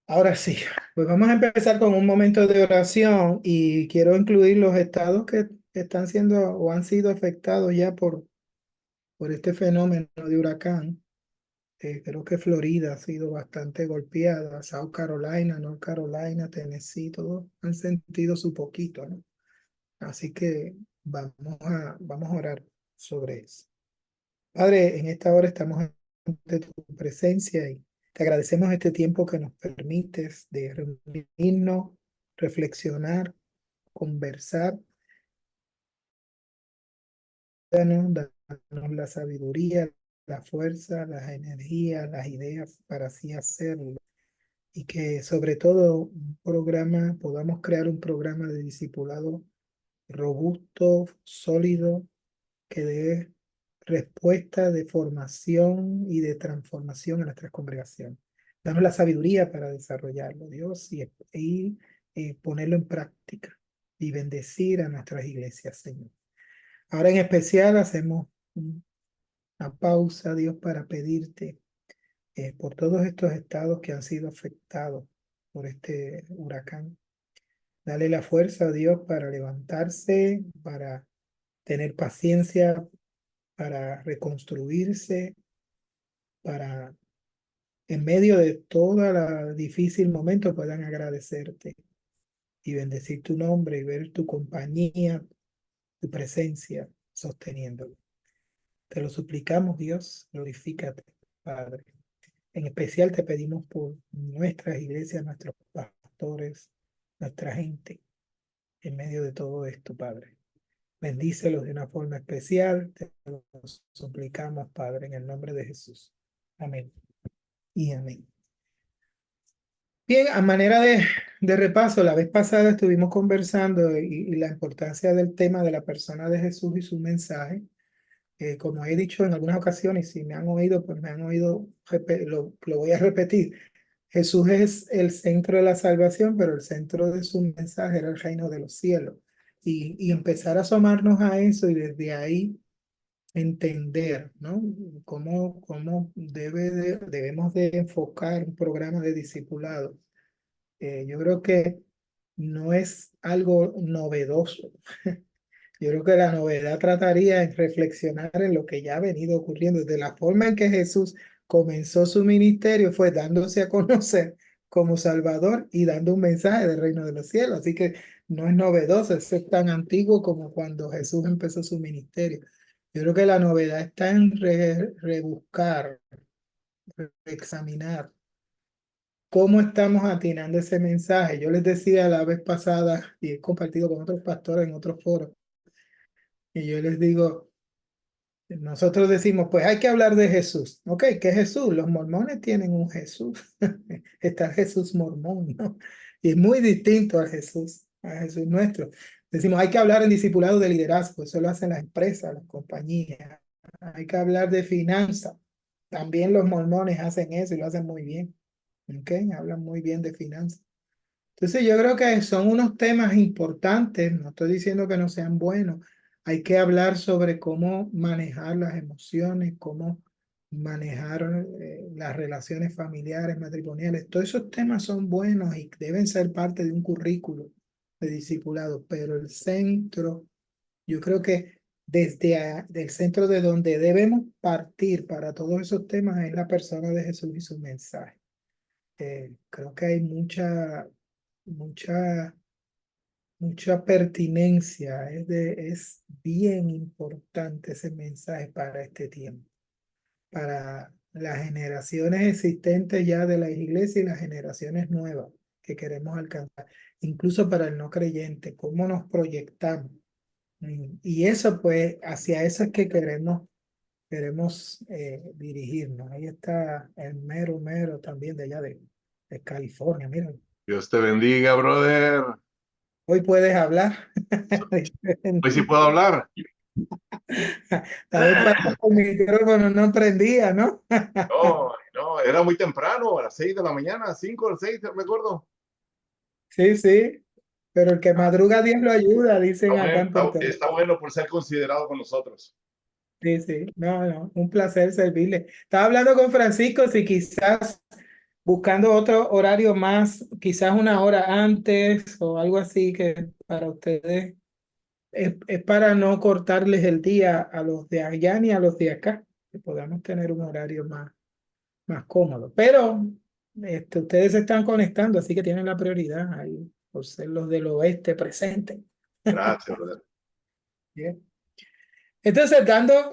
Ahora sí, pues vamos a empezar con un momento de oración y quiero incluir los estados que están siendo o han sido afectados ya por este fenómeno de huracán. Creo que Florida ha sido bastante golpeada, South Carolina, North Carolina, Tennessee, todos han sentido su poquito, ¿no? Así que vamos a orar sobre eso. Padre, en esta hora estamos ante tu presencia y te agradecemos este tiempo que nos permites de reunirnos, reflexionar, conversar. Danos la sabiduría, la fuerza, las energías, las ideas para así hacerlo. Y que sobre todo podamos crear un programa de discipulado robusto, sólido, que dé respuesta de formación y de transformación a nuestras congregaciones. Danos la sabiduría para desarrollarlo, Dios, y ponerlo en práctica y bendecir a nuestras iglesias, Señor. Ahora en especial hacemos una pausa, Dios, para pedirte por todos estos estados que han sido afectados por este huracán. Dale la fuerza a Dios para levantarse, para tener paciencia, para reconstruirse, para en medio de toda la difícil momento puedan agradecerte y bendecir tu nombre y ver tu compañía, tu presencia sosteniéndolo. Te lo suplicamos, Dios, glorifícate, Padre. En especial te pedimos por nuestras iglesias, nuestros pastores, nuestra gente, en medio de todo esto, Padre. Bendícelos de una forma especial. Te lo suplicamos, Padre, en el nombre de Jesús. Amén y amén. Bien, a manera de repaso, la vez pasada estuvimos conversando y la importancia del tema de la persona de Jesús y su mensaje. Como he dicho en algunas ocasiones, si me han oído, pues me han oído, lo voy a repetir. Jesús es el centro de la salvación, pero el centro de su mensaje era el reino de los cielos. Y empezar a asomarnos a eso y desde ahí entender, ¿no? Cómo debemos de enfocar un programa de discipulado. Yo creo que no es algo novedoso. Yo creo que la novedad trataría en reflexionar en lo que ya ha venido ocurriendo. De la forma en que Jesús comenzó su ministerio fue dándose a conocer como Salvador y dando un mensaje del reino de los cielos. Así que no es novedoso, eso es tan antiguo como cuando Jesús empezó su ministerio. Yo creo que la novedad está en rebuscar, examinar cómo estamos atinando ese mensaje. Yo les decía la vez pasada y he compartido con otros pastores en otros foros, y yo les digo, nosotros decimos, pues hay que hablar de Jesús. Ok, ¿qué es Jesús? Los mormones tienen un Jesús. Está el Jesús mormón, ¿no? Y es muy distinto a Jesús nuestro. Decimos, hay que hablar en discipulado de liderazgo. Eso lo hacen las empresas, las compañías. Hay que hablar de finanzas. También los mormones hacen eso y lo hacen muy bien. Ok, hablan muy bien de finanzas. Entonces yo creo que son unos temas importantes, no estoy diciendo que no sean buenos, hay que hablar sobre cómo manejar las emociones, cómo manejar las relaciones familiares, matrimoniales. Todos esos temas son buenos y deben ser parte de un currículo de discipulado, pero el centro, yo creo que del centro de donde debemos partir para todos esos temas es la persona de Jesús y su mensaje. Creo que hay mucha, mucha pertinencia. Es bien importante ese mensaje para este tiempo, para las generaciones existentes ya de la iglesia y las generaciones nuevas que queremos alcanzar, incluso para el no creyente, cómo nos proyectamos. Y eso, pues, hacia eso es que queremos dirigirnos. Ahí está el mero también de allá de California. Mira, Dios te bendiga, brother. hoy puedes hablar. Hoy sí puedo hablar. La vez pasada el micrófono no prendía, ¿no? No, no, era muy temprano, a las 6 de la mañana, 5 o 6, no me acuerdo. Sí, sí, pero el que madruga Dios lo ayuda, dicen acá en Puerto Rico. Está bueno por ser considerado con nosotros. Sí, sí, no, un placer servirle. Estaba hablando con Francisco si quizás buscando otro horario más, quizás una hora antes o algo así que para ustedes es para no cortarles el día a los de allá ni a los de acá, que podamos tener un horario más cómodo. Pero ustedes se están conectando, así que tienen la prioridad ahí por ser los del oeste presentes. Gracias, brother. Bien. Entonces,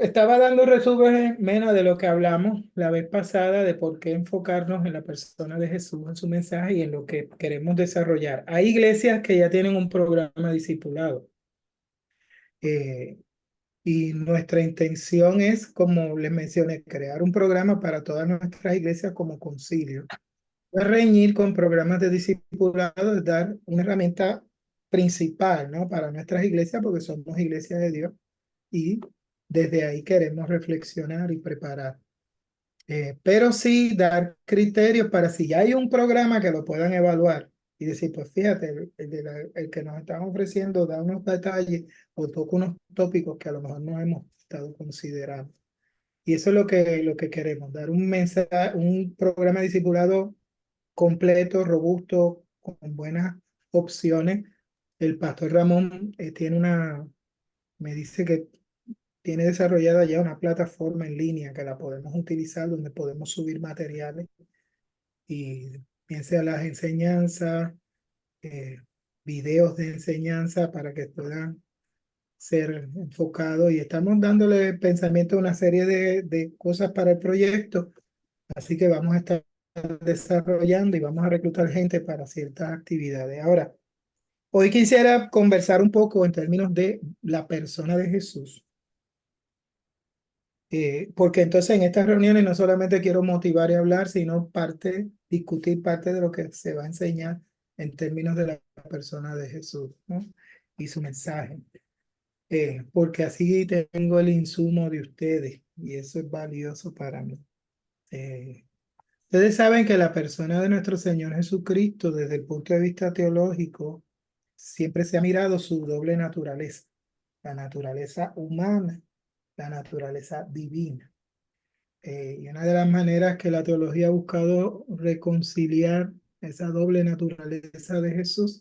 estaba dando un resumen menos de lo que hablamos la vez pasada, de por qué enfocarnos en la persona de Jesús, en su mensaje y en lo que queremos desarrollar. Hay iglesias que ya tienen un programa discipulado. eh, y nuestra intención es, como les mencioné, crear un programa para todas nuestras iglesias como concilio. Reñir con programas de discipulado es dar una herramienta principal, ¿no? Para nuestras iglesias, porque somos iglesias de Dios y desde ahí queremos reflexionar y preparar. Pero sí dar criterios para si ya hay un programa que lo puedan evaluar y decir, pues fíjate, el que nos están ofreciendo da unos detalles o toca unos tópicos que a lo mejor no hemos estado considerando. Y eso es lo que queremos, dar un mensaje, un programa discipulado completo, robusto, con buenas opciones. El pastor Ramón me dice que tiene desarrollada ya una plataforma en línea que la podemos utilizar, donde podemos subir materiales y bien sea las enseñanzas, eh, videos de enseñanza para que puedan ser enfocados y estamos dándole pensamiento a una serie de cosas para el proyecto, así que vamos a estar desarrollando y vamos a reclutar gente para ciertas actividades. Ahora, hoy quisiera conversar un poco en términos de la persona de Jesús. Porque entonces en estas reuniones no solamente quiero motivar y hablar, sino discutir parte de lo que se va a enseñar en términos de la persona de Jesús, ¿no? Y su mensaje. Porque así tengo el insumo de ustedes y eso es valioso para mí. Eh, Ustedes saben que la persona de nuestro Señor Jesucristo, desde el punto de vista teológico, siempre se ha mirado su doble naturaleza, la naturaleza humana, la naturaleza divina. Y una de las maneras que la teología ha buscado reconciliar esa doble naturaleza de Jesús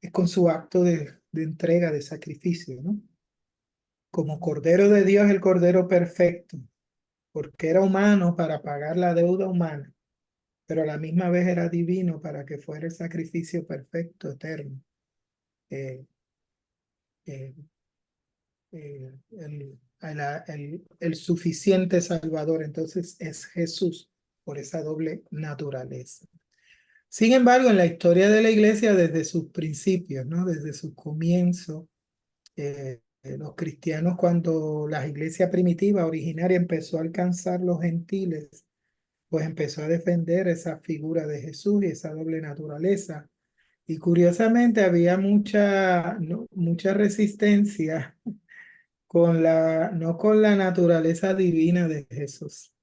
es con su acto de entrega, de sacrificio, ¿no? Como Cordero de Dios, el Cordero perfecto, porque era humano para pagar la deuda humana, pero a la misma vez era divino para que fuera el sacrificio perfecto, eterno. Eh, eh, el suficiente Salvador, entonces es Jesús por esa doble naturaleza. Sin embargo, en la historia de la iglesia, desde sus principios, ¿no? Desde su comienzo, los cristianos, cuando la iglesia primitiva originaria empezó a alcanzar los gentiles, pues empezó a defender esa figura de Jesús y esa doble naturaleza. Y curiosamente había mucha resistencia no con la naturaleza divina de Jesús.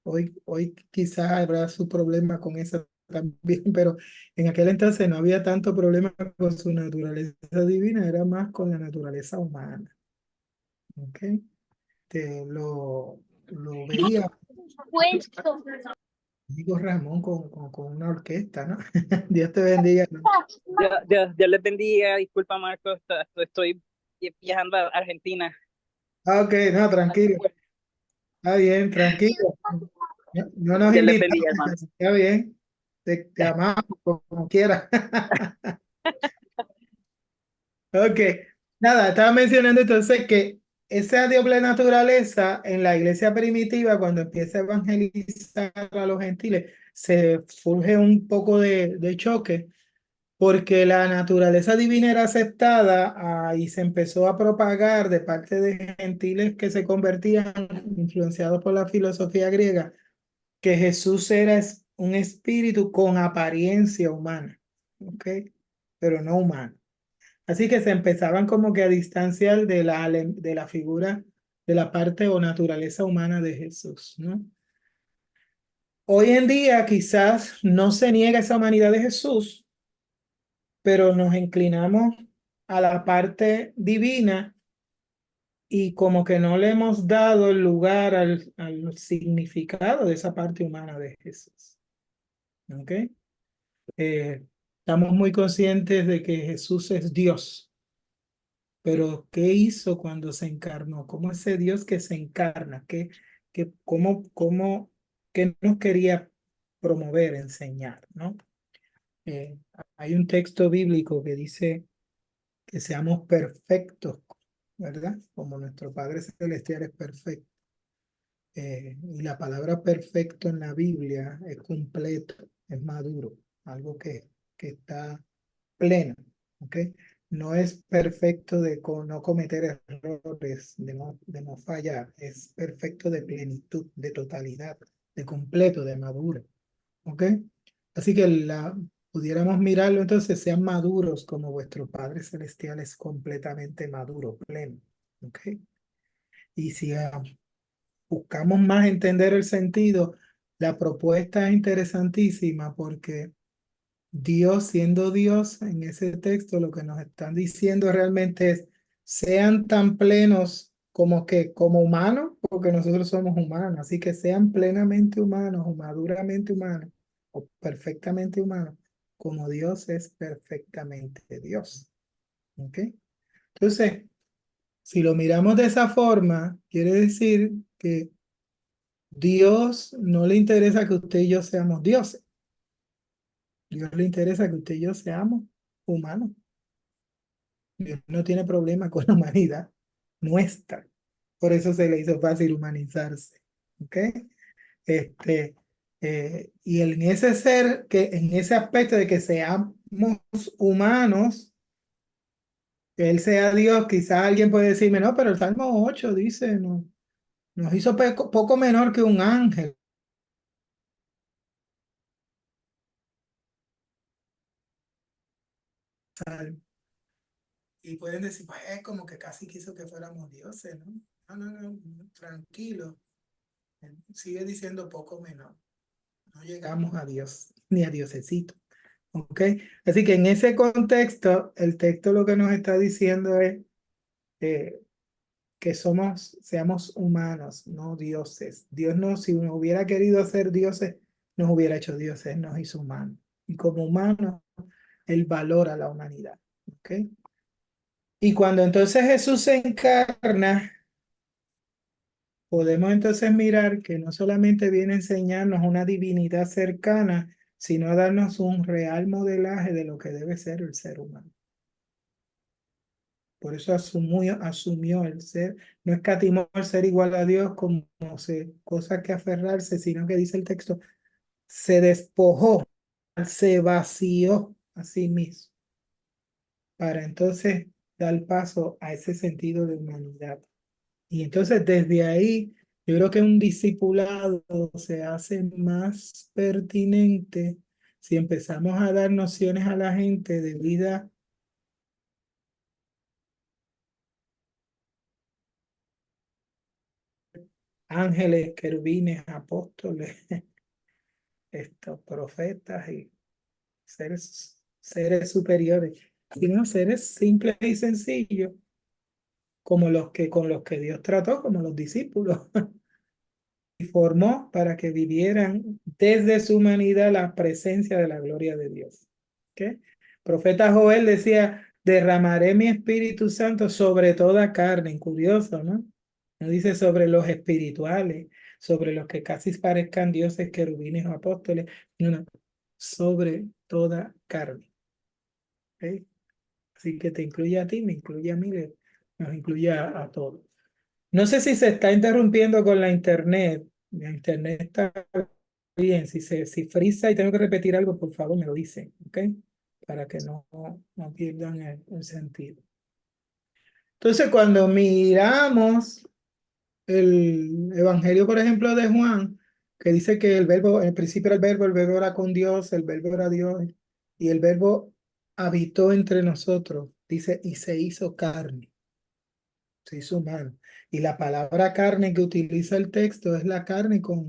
Hoy quizás habrá su problema con eso también, pero en aquel entonces no había tanto problema con su naturaleza divina, era más con la naturaleza humana. ¿Ok? Lo veía, digo Ramón, con una orquesta, ¿no? Dios te bendiga, ¿no? Dios les bendiga. Disculpa, Marcos, estoy viajando a Argentina. Ah, ok, no, tranquilo. Está bien, tranquilo. No, no nos Dios les invitamos, bendiga, hermanos. está bien. Te amamos como quieras. Ok, nada, estaba mencionando entonces que esa doble naturaleza en la iglesia primitiva, cuando empieza a evangelizar a los gentiles, se surge un poco de choque, porque la naturaleza divina era aceptada, y se empezó a propagar de parte de gentiles que se convertían, influenciados por la filosofía griega, que Jesús era un espíritu con apariencia humana, ¿ok? Pero no humano. Así que se empezaban como que a distanciar de la figura, de la parte o naturaleza humana de Jesús, ¿no? Hoy en día quizás no se niega esa humanidad de Jesús, pero nos inclinamos a la parte divina y como que no le hemos dado el lugar al significado de esa parte humana de Jesús. ¿Ok? Estamos muy conscientes de que Jesús es Dios, pero ¿qué hizo cuando se encarnó? ¿Cómo ese Dios que se encarna? ¿Qué nos quería promover, enseñar, ¿no? Eh, Hay un texto bíblico que dice que seamos perfectos, ¿verdad? Como nuestro Padre Celestial es perfecto. Y la palabra perfecto en la Biblia es completo, es maduro, algo que está pleno, ¿ok? No es perfecto de no cometer errores, de no fallar, es perfecto de plenitud, de totalidad, de completo, de maduro, ¿ok? Así que pudiéramos mirarlo entonces, sean maduros como vuestro Padre Celestial es completamente maduro, pleno, ¿ok? Y si buscamos más entender el sentido, la propuesta es interesantísima porque Dios, siendo Dios, en ese texto lo que nos están diciendo realmente es, sean tan plenos como humanos, porque nosotros somos humanos, así que sean plenamente humanos o maduramente humanos o perfectamente humanos, como Dios es perfectamente Dios. ¿Ok? Entonces, si lo miramos de esa forma, quiere decir que Dios no le interesa que usted y yo seamos dioses. Dios le interesa que usted y yo seamos humanos. Dios no tiene problema con la humanidad nuestra. Por eso se le hizo fácil humanizarse. ¿Ok? Este, y en ese ser, en ese aspecto de que seamos humanos, que Él sea Dios, quizás alguien puede decirme, no, pero el Salmo 8 dice, no, nos hizo poco menor que un ángel. Y pueden decir, pues como que casi quiso que fuéramos dioses, ¿no? No, no, no, no, tranquilo. Sigue diciendo poco menor. No llegamos a Dios, ni a Diosecito. ¿Ok? Así que en ese contexto, el texto lo que nos está diciendo es eh, que seamos humanos, no dioses. Dios no, si nos hubiera querido hacer dioses, nos hubiera hecho dioses, nos hizo humanos. Y como humanos, Él valora la humanidad. ¿Ok? Y cuando entonces Jesús se encarna, podemos entonces mirar que no solamente viene a enseñarnos una divinidad cercana, sino a darnos un real modelaje de lo que debe ser el ser humano. Por eso asumió el ser, no escatimó el ser igual a Dios como cosa que aferrarse, sino que dice el texto, se despojó, se vació a sí mismo, para entonces dar paso a ese sentido de humanidad. Y entonces desde ahí, yo creo que un discipulado se hace más pertinente si empezamos a dar nociones a la gente de vida, ángeles, querubines, apóstoles, estos profetas y seres superiores, sino seres simples y sencillos, como con los que Dios trató, como los discípulos. Y formó para que vivieran desde su humanidad la presencia de la gloria de Dios. ¿Okay? Profeta Joel decía, derramaré mi Espíritu Santo sobre toda carne. Curioso, ¿no? No dice sobre los espirituales, sobre los que casi parezcan dioses, querubines o apóstoles. No, no, sobre toda carne. ¿Okay? Así que te incluye a ti, me incluye a mí, nos incluye a todos. No sé si se está interrumpiendo con la internet. La internet está bien. Si frisa y tengo que repetir algo, por favor me lo dicen, ¿ok? Para que no pierdan el sentido. Entonces, cuando miramos el Evangelio, por ejemplo, de Juan, que dice que el verbo, en el principio era el verbo era con Dios, el verbo era Dios, y el verbo habitó entre nosotros, dice, y se hizo carne. Se hizo humano. Y la palabra carne que utiliza el texto es la carne con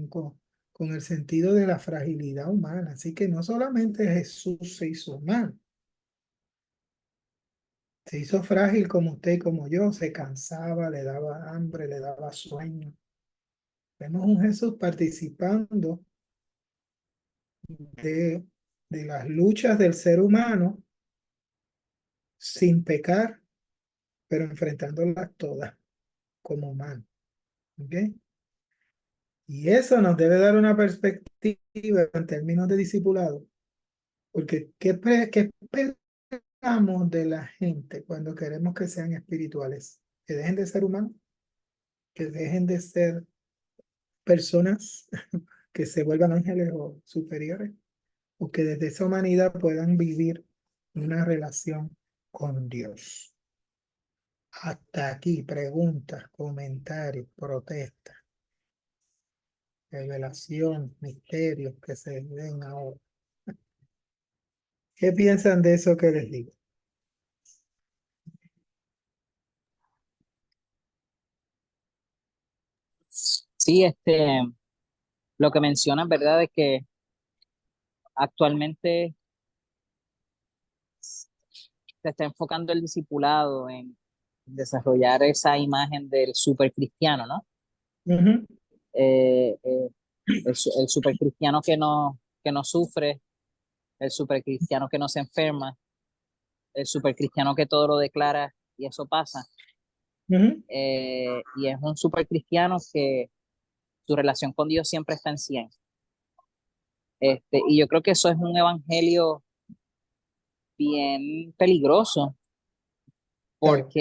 el sentido de la fragilidad humana. Así que no solamente Jesús se hizo humano, Se hizo frágil como usted y como yo, se cansaba, le daba hambre, le daba sueño. Vemos un Jesús participando de, de las luchas del ser humano sin pecar, pero enfrentándolas todas como humano. ¿Ok? Y eso nos debe dar una perspectiva en términos de discipulado, porque ¿qué esperamos de la gente cuando queremos que sean espirituales? Que dejen de ser humanos, que dejen de ser personas, que se vuelvan ángeles o superiores, o que desde esa humanidad puedan vivir una relación con Dios. Hasta aquí, preguntas, comentarios, protestas, revelación, misterios que se ven ahora. ¿Qué piensan de eso que les digo? Sí, lo que mencionas, ¿verdad? Es que actualmente se está enfocando el discipulado en desarrollar esa imagen del supercristiano, ¿no? Ujú, Eh, eh, el supercristiano que no sufre, el supercristiano que no se enferma, el supercristiano que todo lo declara y eso pasa. ujú, Y es un supercristiano que su relación con Dios siempre está en 100. Y yo creo que eso es un evangelio bien peligroso claro.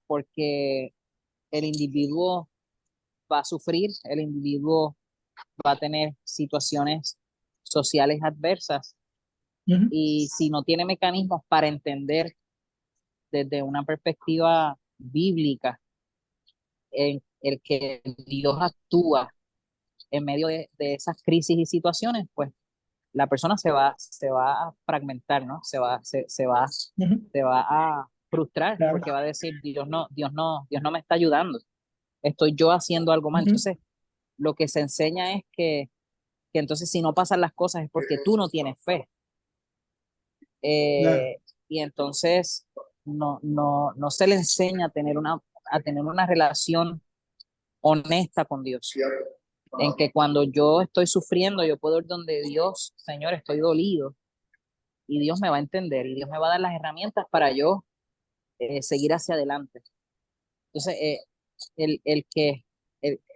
porque el individuo va a sufrir, el individuo va a tener situaciones sociales adversas Ujú, y si no tiene mecanismos para entender desde una perspectiva bíblica en el que Dios actúa en medio de esas crisis y situaciones, pues la persona se va a fragmentar, ¿no? ujú, Se va a frustrar claro. porque va a decir, Dios no me está ayudando, estoy yo haciendo algo mal. Ujú, Entonces, lo que se enseña es que entonces si no pasan las cosas es porque tú no tienes fe. claro. Y entonces no se le enseña a tener una relación honesta con Dios, en que cuando yo estoy sufriendo, yo puedo ir donde Dios, Señor, estoy dolido, y Dios me va a entender, y Dios me va a dar las herramientas para yo seguir hacia adelante. Entonces, el que,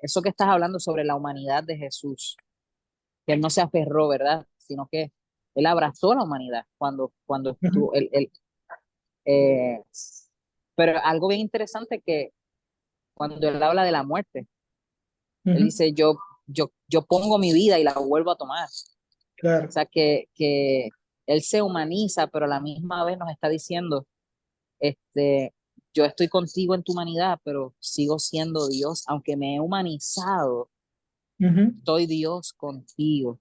eso que estás hablando sobre la humanidad de Jesús, que él no se aferró, ¿verdad? Sino que él abrazó la humanidad cuando Ujú, estuvo, eh, pero algo bien interesante que cuando él habla de la muerte, él ujú, dice, yo pongo mi vida y la vuelvo a tomar. O claro. sea, que él se humaniza, pero a la misma vez nos está diciendo, yo estoy contigo en tu humanidad, pero sigo siendo Dios, aunque me he humanizado, Ujú, soy Dios contigo,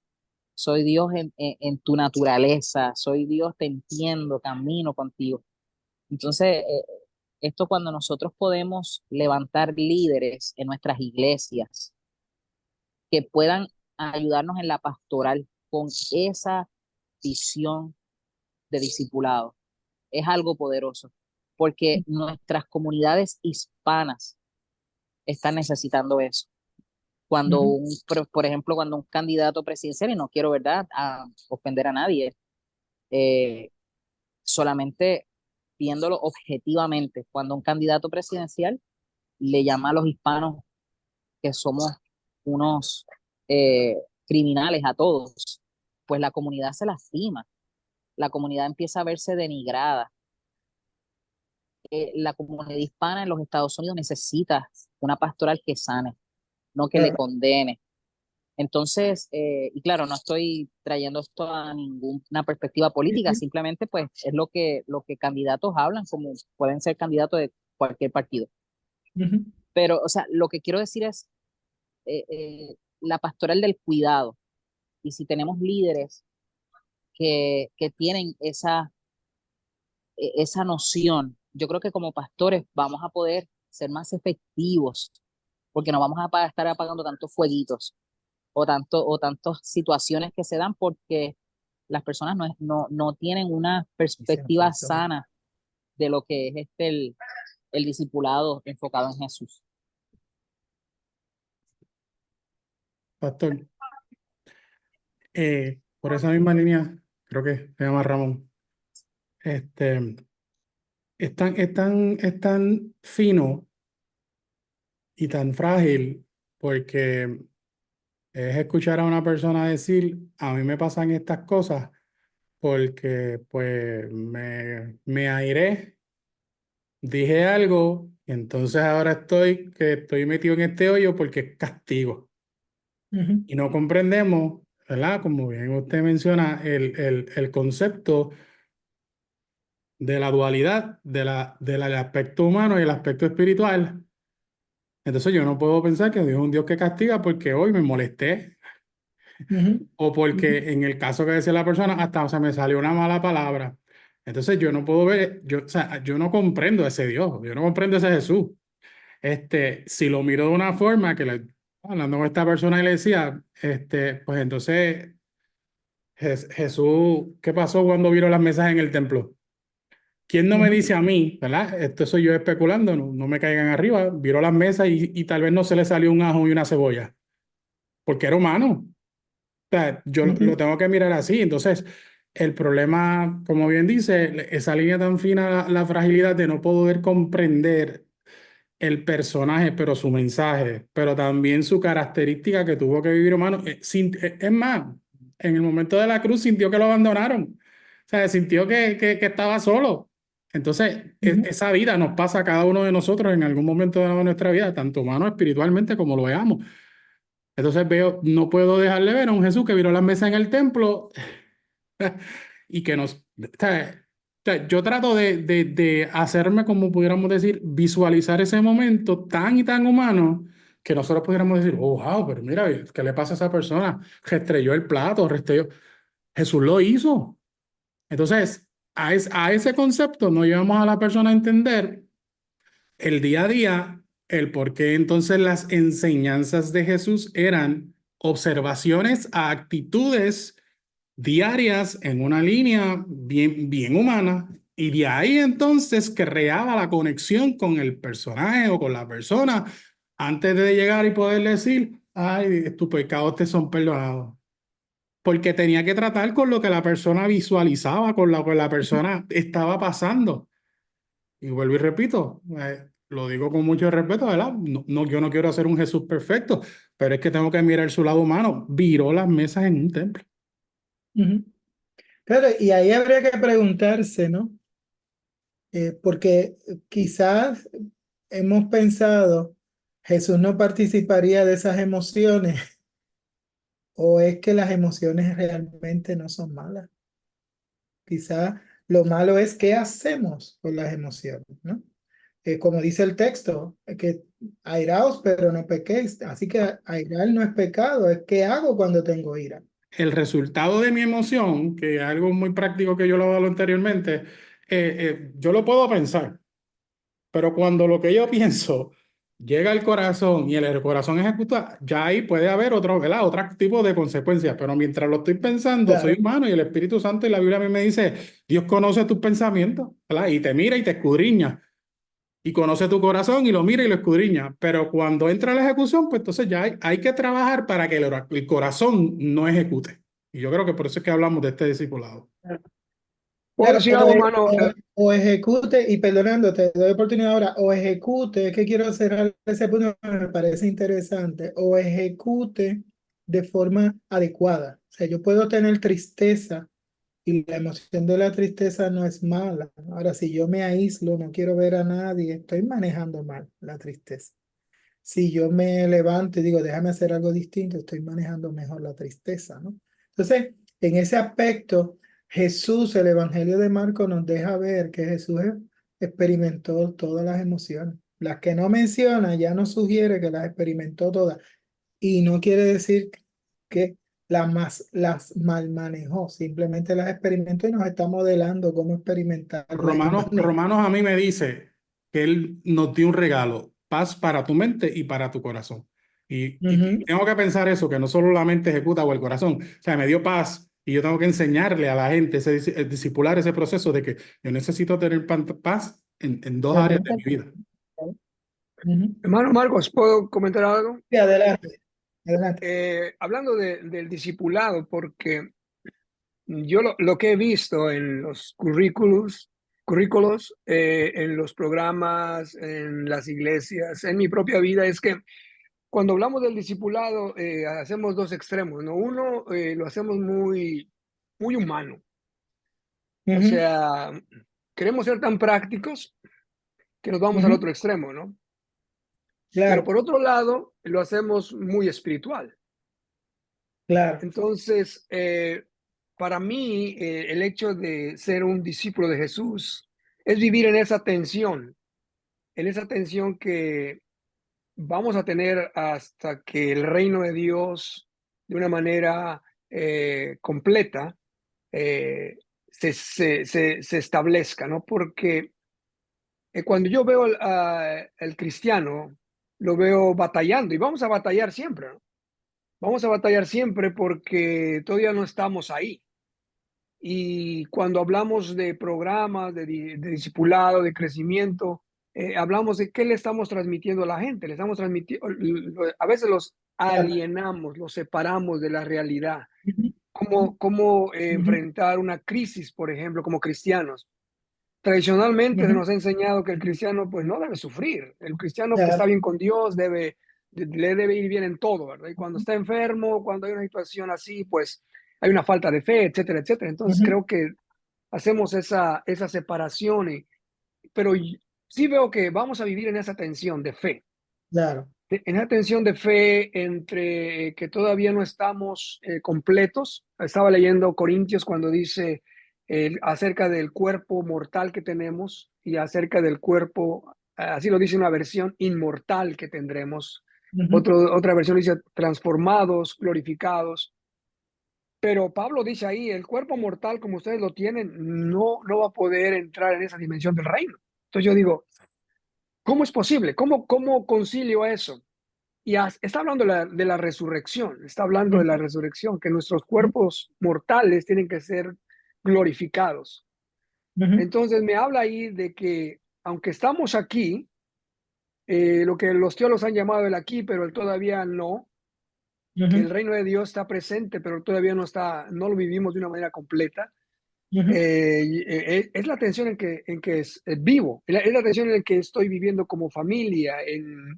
soy Dios en tu naturaleza, soy Dios, te entiendo, camino contigo. Entonces, esto cuando nosotros podemos levantar líderes en nuestras iglesias que puedan ayudarnos en la pastoral con esa visión de discipulado, es algo poderoso, porque nuestras comunidades hispanas están necesitando eso. ujú, Por ejemplo, cuando un candidato presidencial, y no quiero, ¿verdad?, a ofender a nadie, eh, solamente viéndolo objetivamente, cuando un candidato presidencial le llama a los hispanos que somos unos criminales a todos, pues la comunidad se lastima, la comunidad empieza a verse denigrada. La comunidad hispana en los Estados Unidos necesita una pastoral que sane, no que le claro. condene. Entonces, y claro, no estoy trayendo esto a ninguna perspectiva política, Ujú, simplemente pues es lo que candidatos hablan, como pueden ser candidatos de cualquier partido. ujú, Pero, o sea, lo que quiero decir es la pastoral del cuidado. Y si tenemos líderes que tienen esa noción, yo creo que como pastores vamos a poder ser más efectivos, porque no vamos a estar apagando tantos fueguitos o tantas situaciones que se dan porque las personas no tienen una y se perspectiva empezó. sana de lo que es el discipulado enfocado en Jesús. Pastor, por esa misma línea, creo que se llama Ramón, es tan fino y tan frágil porque es escuchar a una persona decir, a mí me pasan estas cosas porque pues me airé, dije algo, y entonces ahora estoy metido en este hoyo porque es castigo. Ujú, Y no comprendemos, ¿verdad? Como bien usted menciona, el concepto de la dualidad del aspecto humano y el aspecto espiritual. Entonces yo no puedo pensar que Dios es un Dios que castiga porque hoy me molesté ujú, o ujú, porque en el caso que decía la persona hasta se me salió una mala palabra. Entonces yo no puedo ver, o sea, yo no comprendo a ese Dios, yo no comprendo a ese Jesús. Si lo miro de una forma hablando con esta persona y le decía, pues entonces Jesús, ¿qué pasó cuando vieron las mesas en el templo? ¿Quién no me ujú, dice a mí, ¿verdad? Esto soy yo especulando, no me caigan arriba, vieron las mesas y tal vez no se le salió un ajo y una cebolla, porque era humano. O sea, yo lo ujú, tengo que mirar así. Entonces, el problema, como bien dice, esa línea tan fina, la fragilidad de no poder comprender el personaje, pero su mensaje, pero también su característica que tuvo que vivir humano. Es más, en el momento de la cruz sintió que lo abandonaron. O sea, sintió que estaba solo. Entonces, ujú, esa vida nos pasa a cada uno de nosotros en algún momento de nuestra vida, tanto humano, espiritualmente, como lo veamos. Entonces no puedo dejarle ver a un Jesús que viró las mesas en el templo y que nos... yo trato de hacerme, como pudiéramos decir, visualizar ese momento tan y tan humano que nosotros pudiéramos decir, oh, wow, pero mira, ¿qué le pasa a esa persona? Restrelló el plato, restrelló. Jesús lo hizo. Entonces, a ese concepto no llevamos a la persona a entender el día a día, el por qué entonces las enseñanzas de Jesús eran observaciones a actitudes diarias en una línea bien humana, y de ahí entonces creaba la conexión con el personaje o con la persona antes de llegar y poder decir, ay, tus pecados te son perdonados. Porque tenía que tratar con lo que la persona visualizaba, con lo que la persona estaba pasando. Y vuelvo y repito, lo digo con mucho respeto, ¿verdad? Yo no quiero hacer un Jesús perfecto, pero es que tengo que mirar su lado humano. Viró las mesas en un templo. ujú. Claro, y ahí habría que preguntarse, ¿no? Porque quizás hemos pensado, Jesús no participaría de esas emociones, o es que las emociones realmente no son malas. Quizás lo malo es qué hacemos con las emociones, ¿no? Como dice el texto, que airaos, pero no pequéis. Así que airar no es pecado, es qué hago cuando tengo ira. El resultado de mi emoción, que es algo muy práctico que yo lo hablo anteriormente, yo lo puedo pensar, pero cuando lo que yo pienso llega al corazón y el corazón ejecuta, ya ahí puede haber otro, ¿verdad? Otro tipo de consecuencias, pero mientras lo estoy pensando, soy Claro. humano y el Espíritu Santo y la Biblia a mí me dice, Dios conoce tus pensamientos, ¿verdad? Y te mira y te escudriña. Y conoce tu corazón y lo mira y lo escudriña. Pero cuando entra la ejecución, pues entonces ya hay que trabajar para que el corazón no ejecute. Y yo creo que por eso es que hablamos de este discipulado. ¿Puedo Claro, decir algo, mano? o ejecute, y perdonando, te doy oportunidad ahora, o ejecute, es que quiero cerrar ese punto, me parece interesante, o ejecute de forma adecuada. O sea, yo puedo tener tristeza y la emoción de la tristeza no es mala. Ahora, si yo me aíslo, no quiero ver a nadie, estoy manejando mal la tristeza. Si yo me levanto y digo, déjame hacer algo distinto, estoy manejando mejor la tristeza, ¿no? Entonces, en ese aspecto, Jesús, el Evangelio de Marcos nos deja ver que Jesús experimentó todas las emociones. Las que no menciona ya nos sugiere que las experimentó todas. Y no quiere decir que las mal manejó, simplemente las experimentó y nos está modelando cómo experimentarlas y manejar. Romanos a mí me dice que Él nos dio un regalo, paz para tu mente y para tu corazón. Y Ujú, tengo que pensar eso, que no solo la mente ejecuta o el corazón. O sea, me dio paz Y yo tengo que enseñarle a la gente, discipular ese proceso de que yo necesito tener paz en dos áreas de mi vida. Ujú. Hermano Marcos, ¿puedo comentar algo? Sí, adelante, adelante. Hablando del discipulado, porque yo lo que he visto en los currículos, en los programas, en las iglesias, en mi propia vida, es que cuando hablamos del discipulado, hacemos dos extremos, ¿no? Uno, lo hacemos muy, muy humano. O Ujú, sea, queremos ser tan prácticos que nos vamos al ujú, otro extremo, ¿no? Pero claro, por otro lado, lo hacemos muy espiritual. claro. Entonces, para mí, el hecho de ser un discípulo de Jesús es vivir en esa tensión que vamos a tener hasta que el reino de Dios, de una manera completa, se establezca, ¿no? Porque cuando yo veo al cristiano, lo veo batallando y vamos a batallar siempre, ¿no? Vamos a batallar siempre porque todavía no estamos ahí. Y cuando hablamos de programas, de discipulado, de crecimiento, hablamos de qué le estamos transmitiendo a la gente. Le estamos transmitiendo, a veces los Claro. alienamos, los separamos de la realidad. Ujú, ¿Cómo ujú, enfrentar una crisis, por ejemplo, como cristianos? Tradicionalmente se ujú. nos ha enseñado que el cristiano pues no debe sufrir. El cristiano que está Claro. bien con Dios le debe ir bien en todo, ¿verdad? Y cuando está enfermo, cuando hay una situación así, pues hay una falta de fe, etcétera, etcétera. Entonces Ujú, creo que hacemos esa separación, pero sí veo que vamos a vivir en esa tensión de fe, claro. en esa tensión de fe entre que todavía no estamos completos. Estaba leyendo Corintios cuando dice acerca del cuerpo mortal que tenemos y acerca del cuerpo, así lo dice una versión, inmortal que tendremos. Ujú, Otra versión dice transformados, glorificados. Pero Pablo dice ahí, el cuerpo mortal como ustedes lo tienen, no va a poder entrar en esa dimensión del reino. Entonces yo digo, ¿cómo es posible? ¿Cómo concilio eso? Y está hablando de la resurrección, está hablando de la ujú, resurrección, que nuestros ujú, cuerpos mortales tienen que ser glorificados. ujú, Entonces me habla ahí de que aunque estamos aquí, lo que los teólogos han llamado el aquí, pero el todavía no, que el ujú, reino de Dios está presente, pero todavía no lo vivimos de una manera completa. ujú. Es la tensión en que vivo, es la tensión en la que estoy viviendo como familia,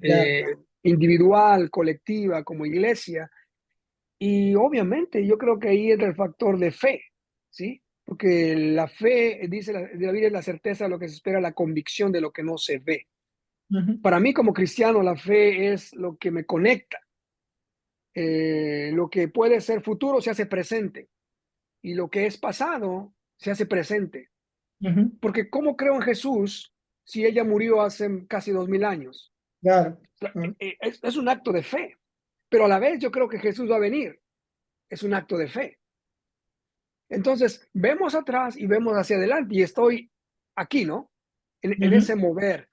Claro. individual, colectiva, como iglesia. Y obviamente yo creo que ahí entra el factor de fe, ¿sí? Porque la fe, dice la Biblia, es la certeza de lo que se espera, la convicción de lo que no se ve. Ujú, Para mí como cristiano, la fe es lo que me conecta. Lo que puede ser futuro se hace presente y lo que es pasado se hace presente. ujú. Porque ¿cómo creo en Jesús si ella murió hace casi 2000 años? Claro. O sea, Claro. es un acto de fe, pero a la vez yo creo que Jesús va a venir. Es un acto de fe. Entonces, vemos atrás y vemos hacia adelante y estoy aquí, ¿no? En Ujú, ese mover.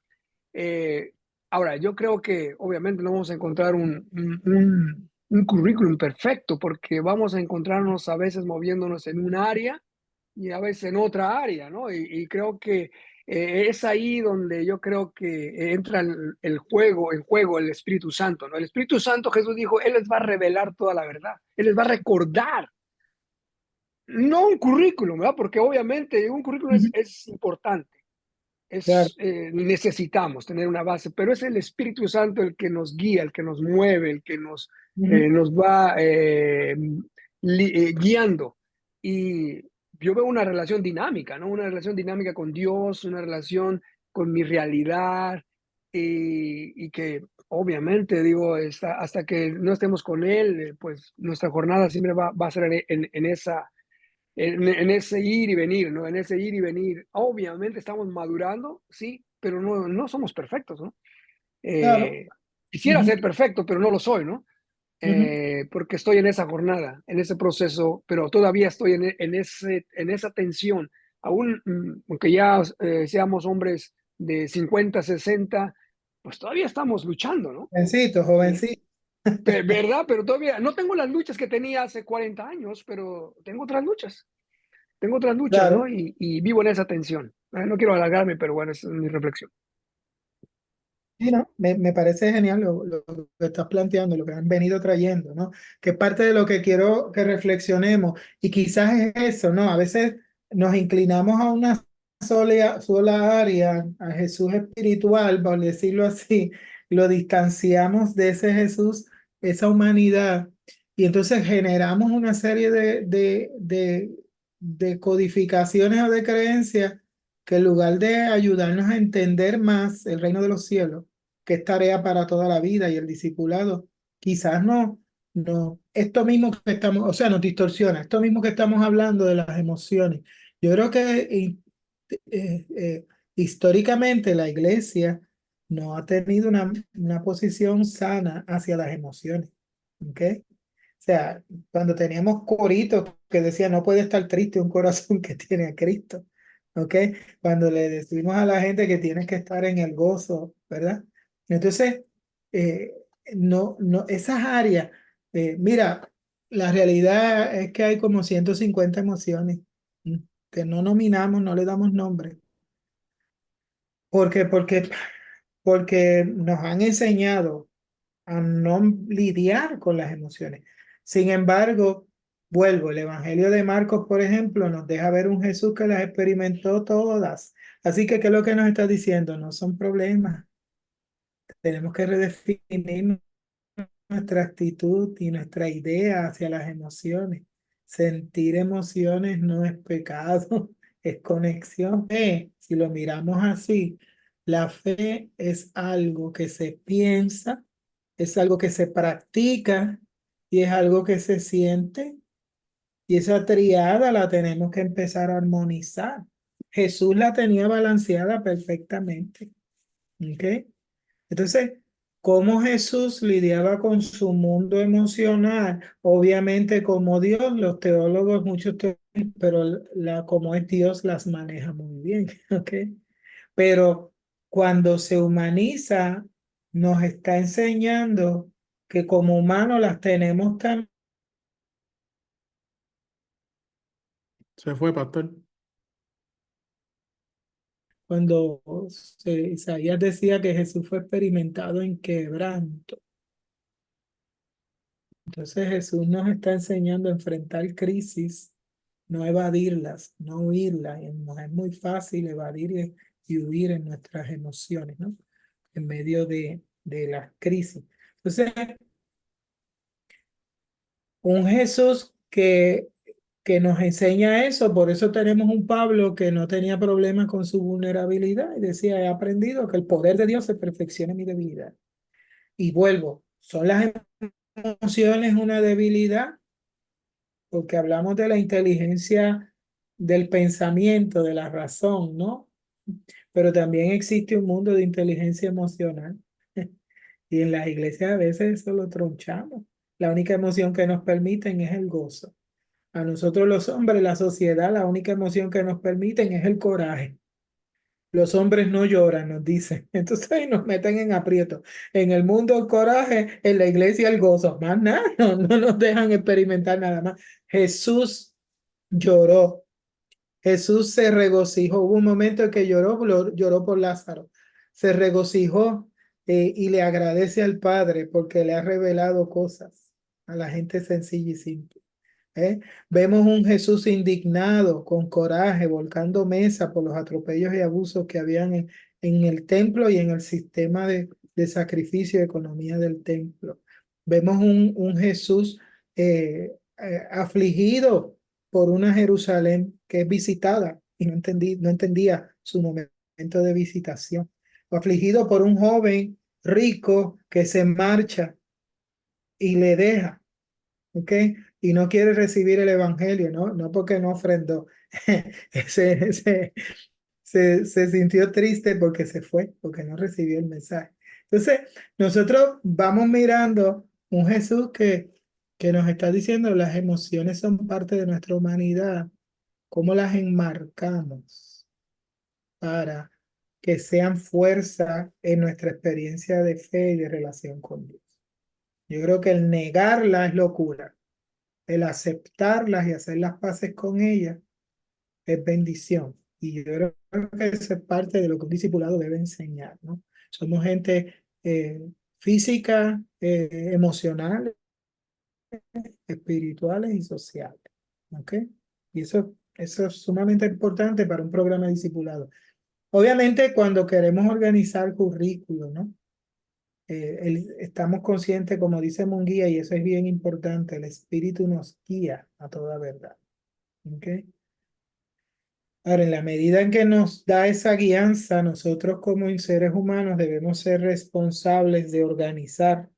Eh, Ahora, yo creo que obviamente no vamos a encontrar un currículum perfecto porque vamos a encontrarnos a veces moviéndonos en un área y a veces en otra área, ¿no? Y creo que es ahí donde yo creo que entra en juego el Espíritu Santo, ¿no? El Espíritu Santo, Jesús dijo, Él les va a revelar toda la verdad, Él les va a recordar, no un currículum, ¿verdad? Porque obviamente un currículum ujú. es importante, Claro. necesitamos tener una base, pero es el Espíritu Santo el que nos guía, el que nos mueve, el que Ujú, nos va guiando. Y yo veo una relación dinámica, ¿no? Una relación dinámica con Dios, una relación con mi realidad y que obviamente, digo, hasta que no estemos con Él, pues nuestra jornada siempre va a ser en ese ir y venir, ¿no? En ese ir y venir. Obviamente estamos madurando, sí, pero no somos perfectos, ¿no? claro. Eh, Quisiera Ujú, ser perfecto, pero no lo soy, ¿no? ujú. Porque estoy en esa jornada, en ese proceso, pero todavía estoy en esa tensión. Aún, aunque ya seamos hombres de 50, 60, pues todavía estamos luchando, ¿no? Jovencito, Y jovencito. ¿verdad? Pero todavía no tengo las luchas que tenía hace 40 años, pero tengo otras luchas. Tengo otras luchas, ¿no? Claro. Y vivo en esa tensión. No quiero alargarme, pero bueno, esa es mi reflexión. Sí, no, me parece genial lo que estás planteando, lo que han venido trayendo, ¿no? Que es parte de lo que quiero que reflexionemos. Y quizás es eso, ¿no? A veces nos inclinamos a una sola área, a Jesús espiritual, por decirlo así, lo distanciamos de ese Jesús, esa humanidad, y entonces generamos una serie de codificaciones o de creencias que en lugar de ayudarnos a entender más el reino de los cielos, que es tarea para toda la vida y el discipulado, quizás no, esto mismo que estamos, o sea, nos distorsiona, esto mismo que estamos hablando de las emociones. Yo creo que históricamente la iglesia no ha tenido una posición sana hacia las emociones, ¿ok? O sea, cuando teníamos coritos que decían no puede estar triste un corazón que tiene a Cristo, ¿ok? Cuando le decimos a la gente que tienes que estar en el gozo, ¿verdad? Entonces, eh, esas áreas, mira, la realidad es que hay como 150 emociones que no nominamos, no le damos nombre. ¿Por qué? Porque nos han enseñado a no lidiar con las emociones. Sin embargo, vuelvo, el Evangelio de Marcos, por ejemplo, nos deja ver un Jesús que las experimentó todas. Así que, ¿qué es lo que nos está diciendo? No son problemas. Tenemos que redefinir nuestra actitud y nuestra idea hacia las emociones. Sentir emociones no es pecado, es conexión. Si lo miramos así, la fe es algo que se piensa, es algo que se practica y es algo que se siente. Y esa triada la tenemos que empezar a armonizar. Jesús la tenía balanceada perfectamente. ¿Ok? Entonces, ¿cómo Jesús lidiaba con su mundo emocional? Obviamente, como Dios, los teólogos, muchos teólogos, pero como es Dios, las maneja muy bien, ¿ok? Pero cuando se humaniza, nos está enseñando que como humanos las tenemos también. Se fue, pastor. Cuando Isaías decía que Jesús fue experimentado en quebranto. Entonces Jesús nos está enseñando a enfrentar crisis, no evadirlas, no huirlas. Y nos es muy fácil evadir y huir en nuestras emociones, ¿no? En medio de las crisis. Entonces, un Jesús que nos enseña eso, por eso tenemos un Pablo que no tenía problemas con su vulnerabilidad y decía, he aprendido que el poder de Dios se perfecciona en mi debilidad. Y vuelvo, ¿son las emociones una debilidad? Porque hablamos de la inteligencia del pensamiento, de la razón, ¿no? Pero también existe un mundo de inteligencia emocional. Y en las iglesias a veces eso lo tronchamos. La única emoción que nos permiten es el gozo. A nosotros los hombres, la sociedad, la única emoción que nos permiten es el coraje. Los hombres no lloran, nos dicen. Entonces ahí nos meten en aprieto. En el mundo el coraje, en la iglesia el gozo. Más nada, no nos dejan experimentar nada más. Jesús lloró. Jesús se regocijó. Hubo un momento en que lloró por Lázaro. Se regocijó y le agradece al Padre porque le ha revelado cosas a la gente sencilla y simple. ¿Eh? Vemos un Jesús indignado, con coraje, volcando mesa por los atropellos y abusos que habían en el templo y en el sistema de sacrificio y economía del templo. Vemos un Jesús afligido por una Jerusalén que es visitada y no entendía su momento de visitación. Afligido por un joven rico que se marcha y le deja. ¿Ok? Y no quiere recibir el evangelio, ¿no? No porque no ofrendó. Se sintió triste porque se fue, porque no recibió el mensaje. Entonces, nosotros vamos mirando un Jesús que nos está diciendo las emociones son parte de nuestra humanidad, cómo las enmarcamos para que sean fuerza en nuestra experiencia de fe y de relación con Dios. Yo creo que el negarla es locura. El aceptarlas y hacer las paces con ellas es bendición. Y yo creo que eso es parte de lo que un discipulado debe enseñar, ¿no? Somos gente física, emocional, espirituales y sociales. ¿Ok? Y eso es sumamente importante para un programa de discipulado. Obviamente, cuando queremos organizar currículo, ¿no? Estamos conscientes, como dice Munguía, y eso es bien importante, el Espíritu nos guía a toda verdad. ¿Ok? Ahora, en la medida en que nos da esa guianza, nosotros como seres humanos debemos ser responsables de organizar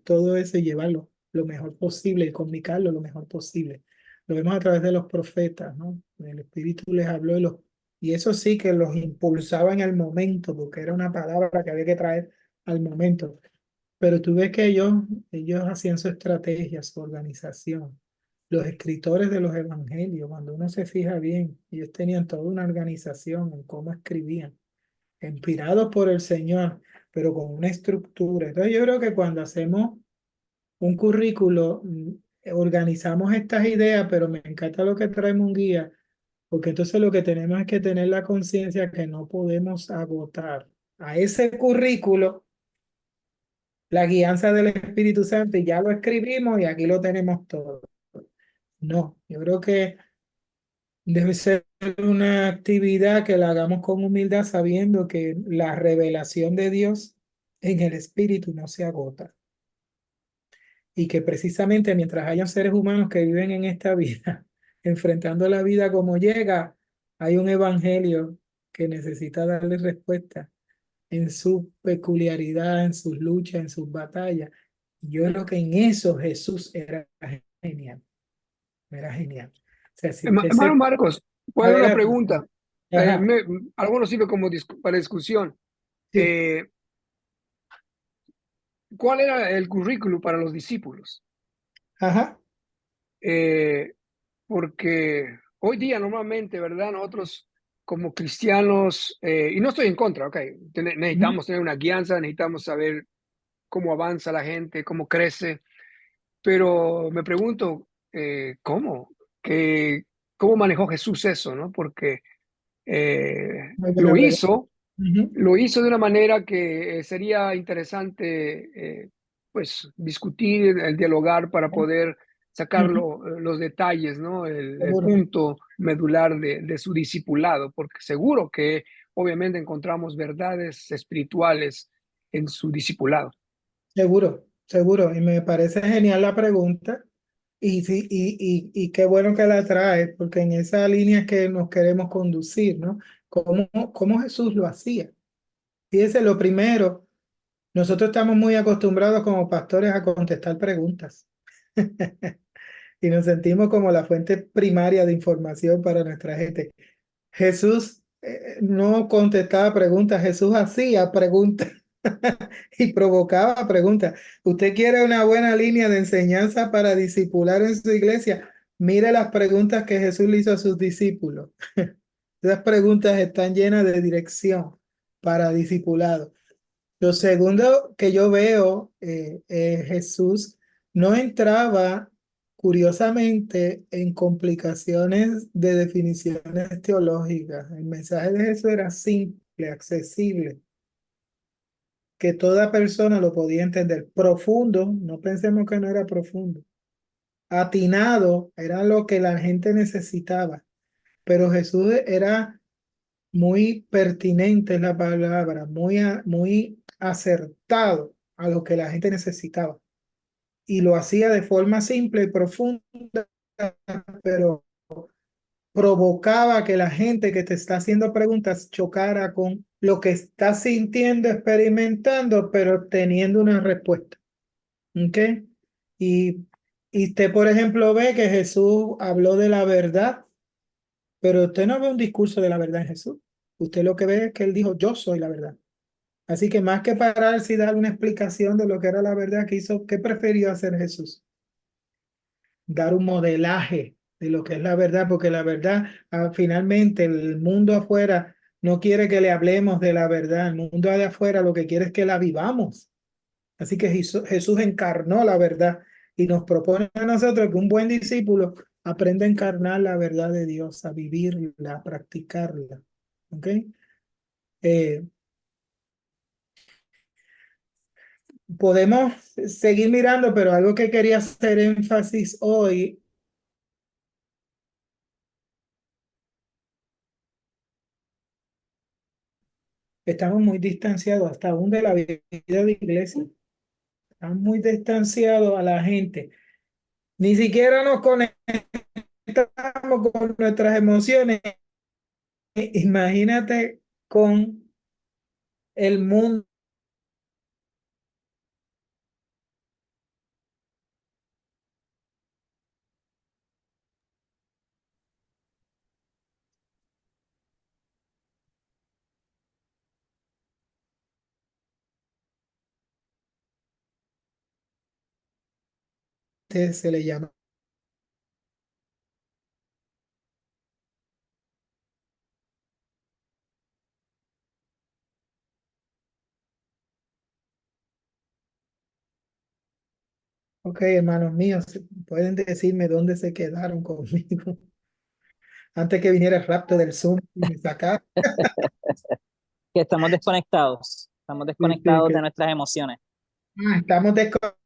todo eso y llevarlo lo mejor posible y comunicarlo lo mejor posible. Lo vemos a través de los profetas, ¿no? El Espíritu les habló y eso sí que los impulsaba en el momento, porque era una palabra que había que traer al momento. Pero tú ves que ellos hacían su estrategia, su organización. Los escritores de los evangelios, cuando uno se fija bien, ellos tenían toda una organización en cómo escribían, inspirados por el Señor, pero con una estructura. Entonces yo creo que cuando hacemos un currículo, organizamos estas ideas, pero me encanta lo que traemos un guía, porque entonces lo que tenemos es que tener la conciencia que no podemos agotar a ese currículo la guianza del Espíritu Santo y ya lo escribimos y aquí lo tenemos todo. No, yo creo que debe ser una actividad que la hagamos con humildad sabiendo que la revelación de Dios en el Espíritu no se agota y que precisamente mientras hayan seres humanos que viven en esta vida, enfrentando la vida como llega, hay un evangelio que necesita darle respuesta en su peculiaridad, en sus luchas, en sus batallas. Yo creo que en eso Jesús era genial, era genial. O sea, si usted Hermano se... Marcos, puedo hacer una Adelante. pregunta. Ajá, Algo nos sirve como para discusión. sí, Eh, ¿Cuál era el currículo para los discípulos? ajá, Eh, Porque hoy día normalmente, ¿verdad? Nosotros como cristianos, y no estoy en contra, ok, ujú, necesitamos tener una guianza, necesitamos saber cómo avanza la gente, cómo crece, pero me pregunto, ¿cómo? ¿Qué, ¿Cómo manejó Jesús eso, no? Porque muy buena lo pregunta. hizo, Ujú, lo hizo de una manera que sería interesante, pues, discutir, el dialogar para poder sacar ujú, los detalles, ¿no? El seguro, punto medular de su discipulado, porque seguro que obviamente encontramos verdades espirituales en su discipulado. seguro, seguro. Y me parece genial la pregunta. Y, sí, y qué bueno que la traes, porque en esa línea es que nos queremos conducir, ¿no? ¿Cómo Jesús lo hacía? Fíjese, lo primero, nosotros estamos muy acostumbrados como pastores a contestar preguntas y nos sentimos como la fuente primaria de información para nuestra gente. Jesús no contestaba preguntas, Jesús hacía preguntas y provocaba preguntas. ¿Usted quiere una buena línea de enseñanza para discipular en su iglesia? Mire las preguntas que Jesús le hizo a sus discípulos. Esas preguntas están llenas de dirección para discipulado. Lo segundo que yo veo, Jesús no entraba curiosamente en complicaciones de definiciones teológicas. El mensaje de Jesús era simple, accesible, que toda persona lo podía entender. Profundo, no pensemos que no era profundo. Atinado era lo que la gente necesitaba, pero Jesús era muy pertinente, es la palabra, muy acertado a lo que la gente necesitaba. Y lo hacía de forma simple y profunda, pero provocaba que la gente que te está haciendo preguntas chocara con lo que está sintiendo, experimentando, pero teniendo una respuesta. ¿Ok? Y, y usted, por ejemplo, ve que Jesús habló de la verdad, pero usted no ve un discurso de la verdad en Jesús. Usted lo que ve es que él dijo, yo soy la verdad. Así que más que pararse y dar una explicación de lo que era la verdad que hizo, ¿qué prefirió hacer Jesús? Dar un modelaje de lo que es la verdad, porque la verdad, finalmente, el mundo afuera no quiere que le hablemos de la verdad. El mundo de afuera lo que quiere es que la vivamos. Así que Jesús encarnó la verdad y nos propone a nosotros que un buen discípulo aprenda a encarnar la verdad de Dios, a vivirla, a practicarla. ¿Ok? Eh, Podemos seguir mirando, pero algo que quería hacer énfasis hoy, estamos muy distanciados hasta aún de la vida de iglesia. Estamos muy distanciados a la gente. Ni siquiera nos conectamos con nuestras emociones. Imagínate con el mundo. Se le llama. Ok, hermanos míos, pueden decirme dónde se quedaron conmigo antes que viniera el rapto del Zoom y me sacara. Que estamos Sí, sí, desconectados de nuestras emociones. estamos desconectados.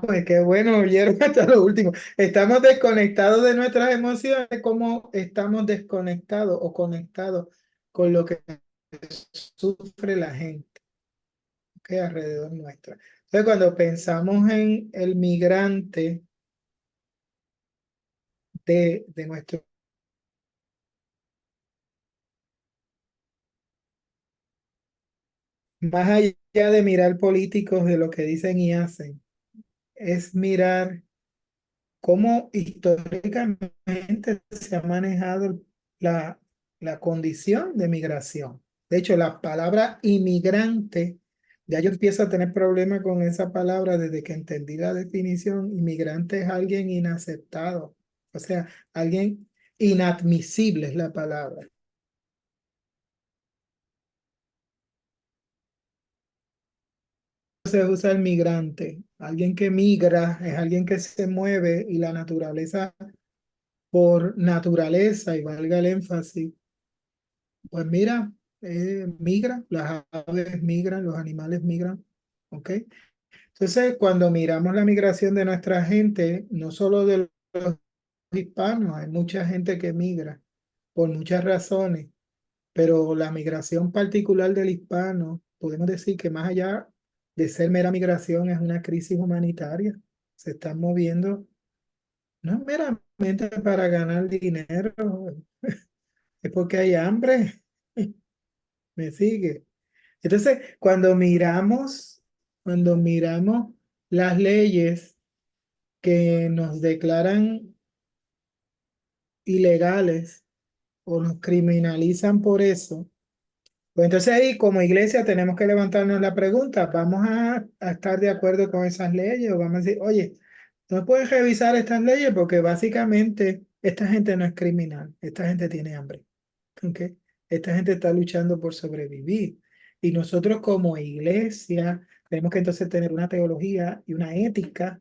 Pues qué bueno, oyeron hasta lo último. Estamos desconectados de nuestras emociones, como estamos desconectados o conectados con lo que sufre la gente que alrededor nuestra. Entonces, cuando pensamos en el migrante de nuestro, más allá de mirar políticos de lo que dicen y hacen, es mirar cómo históricamente se ha manejado la, la condición de migración. De hecho, la palabra inmigrante, ya yo empiezo a tener problemas con esa palabra desde que entendí la definición. Inmigrante es alguien inaceptado, o sea, alguien inadmisible es la palabra. Se usa el migrante, alguien que migra, es alguien que se mueve y la naturaleza, por naturaleza, y valga el énfasis, pues mira, migra, las aves migran, los animales migran, ¿ok? Entonces, cuando miramos la migración de nuestra gente, no solo de los hispanos, hay mucha gente que migra por muchas razones, pero la migración particular del hispano, podemos decir que más allá de ser mera migración, es una crisis humanitaria. Se están moviendo, no meramente para ganar dinero, es porque hay hambre, me sigue. Entonces, cuando miramos las leyes que nos declaran ilegales o nos criminalizan por eso, pues entonces ahí como iglesia tenemos que levantarnos la pregunta, ¿vamos a estar de acuerdo con esas leyes? O vamos a decir, oye, no puedes revisar estas leyes porque básicamente esta gente no es criminal, esta gente tiene hambre. ¿Ok? Esta gente está luchando por sobrevivir. Y nosotros como iglesia tenemos que entonces tener una teología y una ética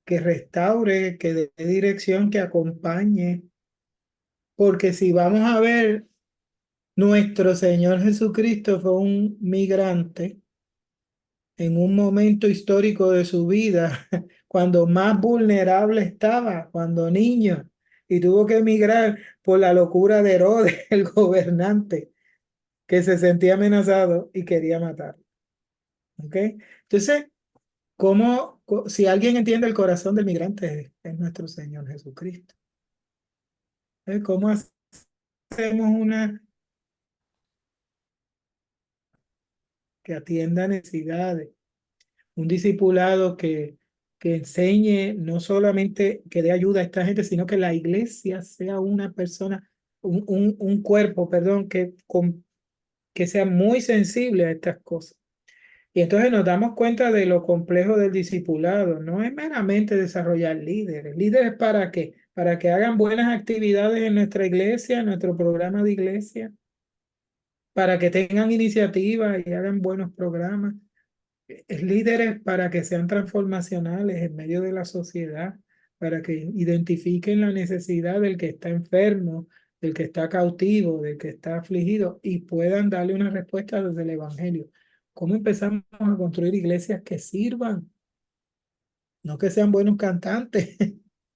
que restaure, que dé dirección, que acompañe. Porque si vamos a ver, nuestro Señor Jesucristo fue un migrante en un momento histórico de su vida, cuando más vulnerable estaba, cuando niño, y tuvo que emigrar por la locura de Herodes, el gobernante, que se sentía amenazado y quería matar. ¿Ok? Entonces, si alguien entiende el corazón del migrante, es nuestro Señor Jesucristo. ¿Cómo hacemos una que atienda necesidades? Un discipulado que enseñe, no solamente que dé ayuda a esta gente, sino que la iglesia sea una persona, un cuerpo, perdón, que sea muy sensible a estas cosas. Y entonces nos damos cuenta de lo complejo del discipulado. No es meramente desarrollar líderes. ¿Líderes para qué? Para que hagan buenas actividades en nuestra iglesia, en nuestro programa de iglesia, para que tengan iniciativas y hagan buenos programas. líderes para que sean transformacionales en medio de la sociedad, para que identifiquen la necesidad del que está enfermo, del que está cautivo, del que está afligido y puedan darle una respuesta desde el Evangelio. ¿Cómo empezamos a construir iglesias que sirvan? No que sean buenos cantantes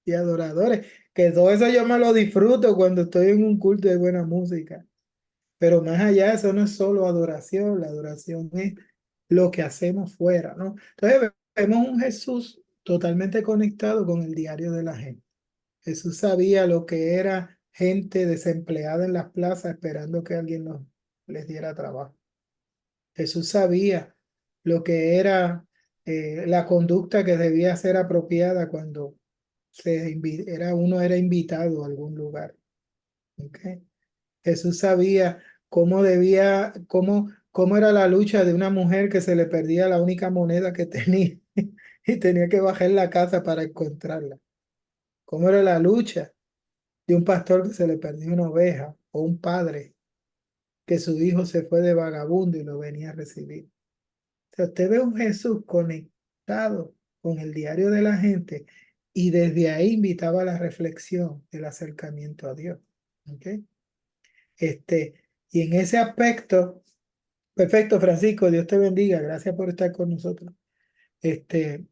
y adoradores, que todo eso yo me lo disfruto cuando estoy en un culto de buena música. Pero más allá, eso no es solo adoración, la adoración es lo que hacemos fuera, ¿no? Entonces vemos un Jesús totalmente conectado con el diario de la gente. Jesús sabía lo que era gente desempleada en las plazas esperando que alguien les diera trabajo. Jesús sabía lo que era la conducta que debía ser apropiada cuando uno era invitado a algún lugar. ¿Ok? Jesús sabía cómo era la lucha de una mujer que se le perdía la única moneda que tenía y tenía que bajar la casa para encontrarla. Cómo era la lucha de un pastor que se le perdió una oveja o un padre que su hijo se fue de vagabundo y lo venía a recibir. O sea, usted ve un Jesús conectado con el diario de la gente y desde ahí invitaba a la reflexión, el acercamiento a Dios. ¿Ok? Y en ese aspecto, perfecto, Francisco, Dios te bendiga, gracias por estar con nosotros. En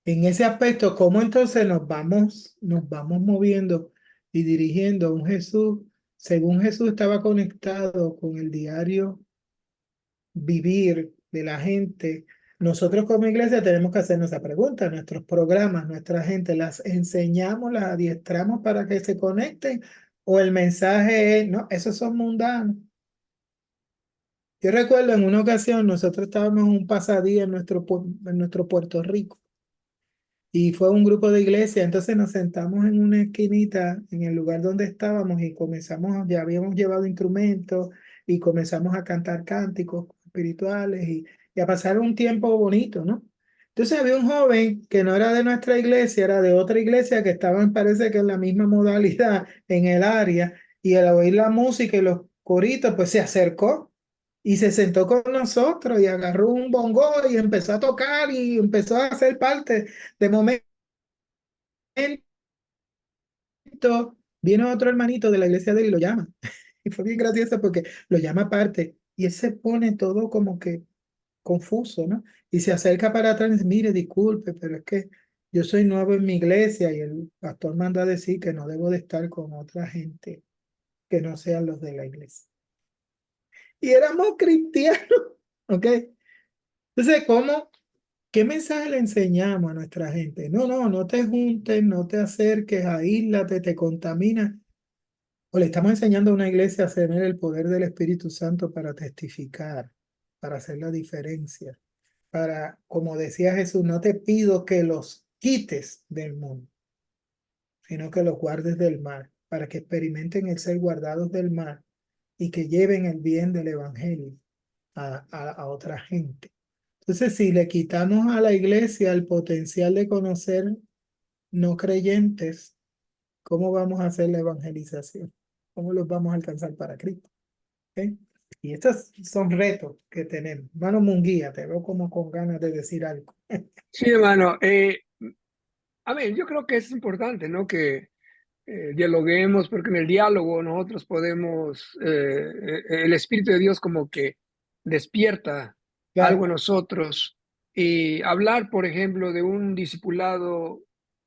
ese aspecto, ¿cómo entonces nos vamos moviendo y dirigiendo a un Jesús, según Jesús estaba conectado con el diario vivir de la gente? Nosotros como iglesia tenemos que hacernos esa pregunta, nuestros programas, nuestra gente, ¿las enseñamos, las adiestramos para que se conecten? ¿O el mensaje es, no, esos son mundanos? Yo recuerdo en una ocasión, nosotros estábamos en un pasadía en nuestro Puerto Rico y fue un grupo de iglesia, entonces nos sentamos en una esquinita en el lugar donde estábamos y ya habíamos llevado instrumentos y comenzamos a cantar cánticos espirituales y a pasar un tiempo bonito, ¿no? Entonces había un joven que no era de nuestra iglesia, era de otra iglesia que estaban, parece que en la misma modalidad en el área, y al oír la música y los coritos, pues se acercó y se sentó con nosotros y agarró un bongo y empezó a tocar y empezó a hacer parte. De momento viene otro hermanito de la iglesia de él y lo llama. Y fue bien gracioso porque lo llama aparte y él se pone todo como que confuso, ¿no? Y se acerca para atrás y dice, mire, disculpe, pero es que yo soy nuevo en mi iglesia y el pastor manda a decir que no debo de estar con otra gente que no sean los de la iglesia. Y éramos cristianos, ¿ok? Entonces, ¿qué mensaje le enseñamos a nuestra gente? No te juntes, no te acerques, aíslate, te contaminas. O le estamos enseñando a una iglesia a tener el poder del Espíritu Santo para testificar, para hacer la diferencia, como decía Jesús, no te pido que los quites del mundo, sino que los guardes del mal, para que experimenten el ser guardados del mal y que lleven el bien del Evangelio a otra gente. Entonces, si le quitamos a la iglesia el potencial de conocer no creyentes, ¿cómo vamos a hacer la evangelización? ¿Cómo los vamos a alcanzar para Cristo? ¿Ok? Y estos son retos que tenemos. Hermano Munguía, te veo como con ganas de decir algo. Sí, hermano. A ver, yo creo que es importante, ¿no? Que dialoguemos, porque en el diálogo nosotros podemos, el Espíritu de Dios como que despierta algo Claro. en nosotros y hablar, por ejemplo, de un discipulado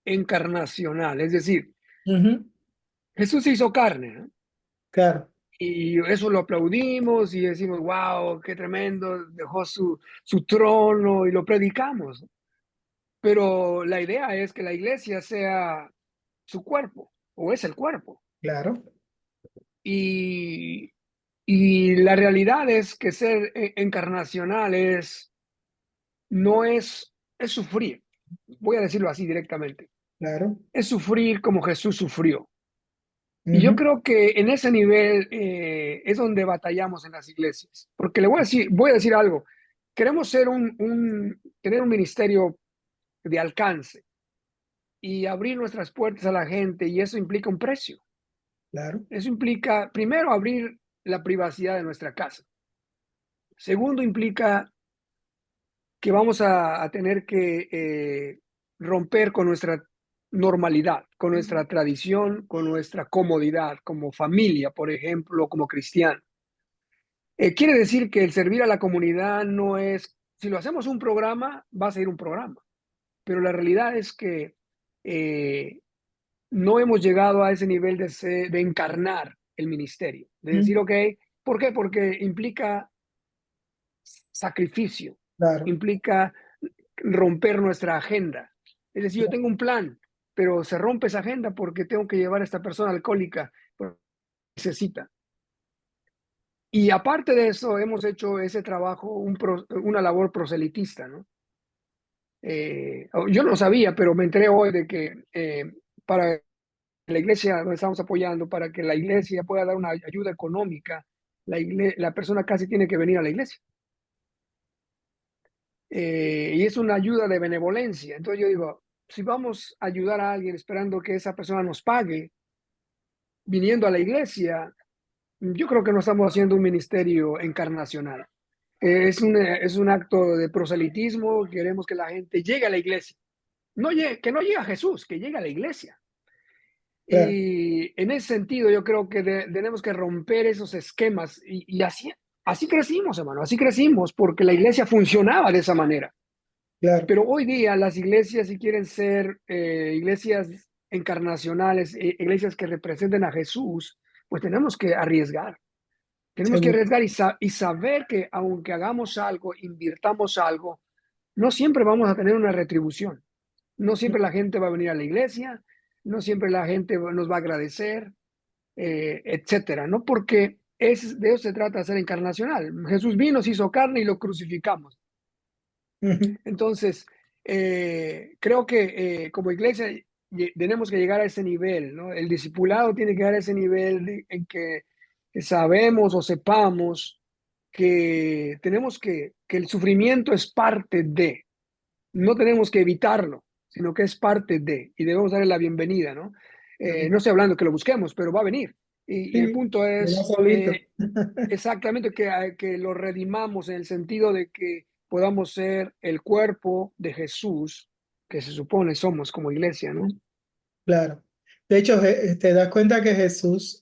encarnacional, es decir, Ujú. Jesús se hizo carne, ¿no? Claro. Y eso lo aplaudimos y decimos, wow, qué tremendo, dejó su trono y lo predicamos. Pero la idea es que la iglesia sea su cuerpo, o es el cuerpo. Claro. Y, y la realidad es que ser encarnacional no es sufrir. Voy a decirlo así directamente. Claro. Es sufrir como Jesús sufrió. Y yo Ujú. creo que en ese nivel es donde batallamos en las iglesias. Porque voy a decir algo. Queremos tener un ministerio de alcance y abrir nuestras puertas a la gente, y eso implica un precio. Claro. Eso implica, primero, abrir la privacidad de nuestra casa. Segundo, implica que vamos a tener que romper con nuestra normalidad, con nuestra tradición, con nuestra comodidad, como familia, por ejemplo, como cristiano. Quiere decir que el servir a la comunidad no es, si lo hacemos un programa, va a ser un programa, pero la realidad es que eh, no hemos llegado a ese nivel de encarnar el ministerio, de decir, ok, ¿por qué? Porque implica sacrificio, Claro, implica romper nuestra agenda. Es decir, yo tengo un plan, pero se rompe esa agenda porque tengo que llevar a esta persona alcohólica, porque necesita. Y aparte de eso, hemos hecho ese trabajo, una labor proselitista, ¿no? Yo no sabía, pero me enteré hoy de que para la iglesia donde estamos apoyando, para que la iglesia pueda dar una ayuda económica, la persona casi tiene que venir a la iglesia. Y es una ayuda de benevolencia. Entonces yo digo, si vamos a ayudar a alguien esperando que esa persona nos pague, viniendo a la iglesia, yo creo que no estamos haciendo un ministerio encarnacional. Es un acto de proselitismo, queremos que la gente llegue a la iglesia. Que no llegue a Jesús, que llegue a la iglesia. claro. Y en ese sentido yo creo que tenemos que romper esos esquemas y así crecimos, hermano, así crecimos porque la iglesia funcionaba de esa manera. Claro, Pero hoy día las iglesias, si quieren ser iglesias encarnacionales, iglesias que representen a Jesús, pues tenemos que arriesgar. Tenemos que seguro. arriesgar y saber que aunque hagamos algo, invirtamos algo, no siempre vamos a tener una retribución. No siempre la gente va a venir a la iglesia, no siempre la gente nos va a agradecer, etcétera, ¿no? Porque de eso se trata de ser encarnacional. Jesús vino, se hizo carne y lo crucificamos. Ujú, Entonces, creo que como iglesia tenemos que llegar a ese nivel, ¿no? El discipulado tiene que llegar a ese nivel en que sabemos o sepamos que tenemos que el sufrimiento es parte de, no tenemos que evitarlo, sino que es parte de, y debemos darle la bienvenida, ¿no? seguro. No estoy hablando que lo busquemos, pero va a venir. Y el Sí, punto llega es solito. exactamente que lo redimamos en el sentido de que podamos ser el cuerpo de Jesús, que se supone somos como iglesia, ¿no? Claro. De hecho, te das cuenta que Jesús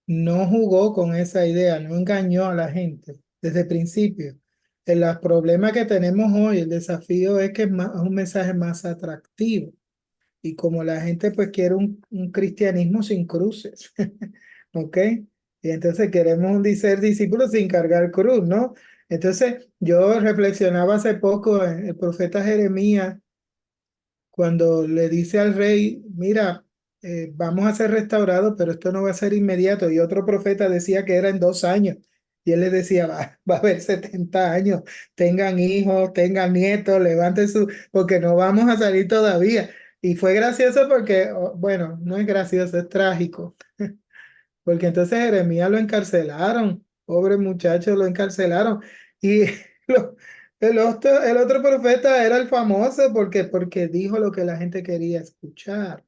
no jugó con esa idea, no engañó a la gente desde el principio. El problema que tenemos hoy, el desafío es que es un mensaje más atractivo. Y como la gente pues quiere un cristianismo sin cruces, ¿ok? Y entonces queremos ser discípulos sin cargar cruz, ¿no? Entonces yo reflexionaba hace poco en el profeta Jeremías cuando le dice al rey, mira, vamos a ser restaurados, pero esto no va a ser inmediato. Y otro profeta decía que era en 2 años. Y él le decía, va a haber 70 años, tengan hijos, tengan nietos, levanten porque no vamos a salir todavía. Y fue gracioso porque, bueno, no es gracioso, es trágico. Porque entonces Jeremías lo encarcelaron, pobre muchacho, lo encarcelaron. Y lo- el otro profeta era el famoso porque dijo lo que la gente quería escuchar.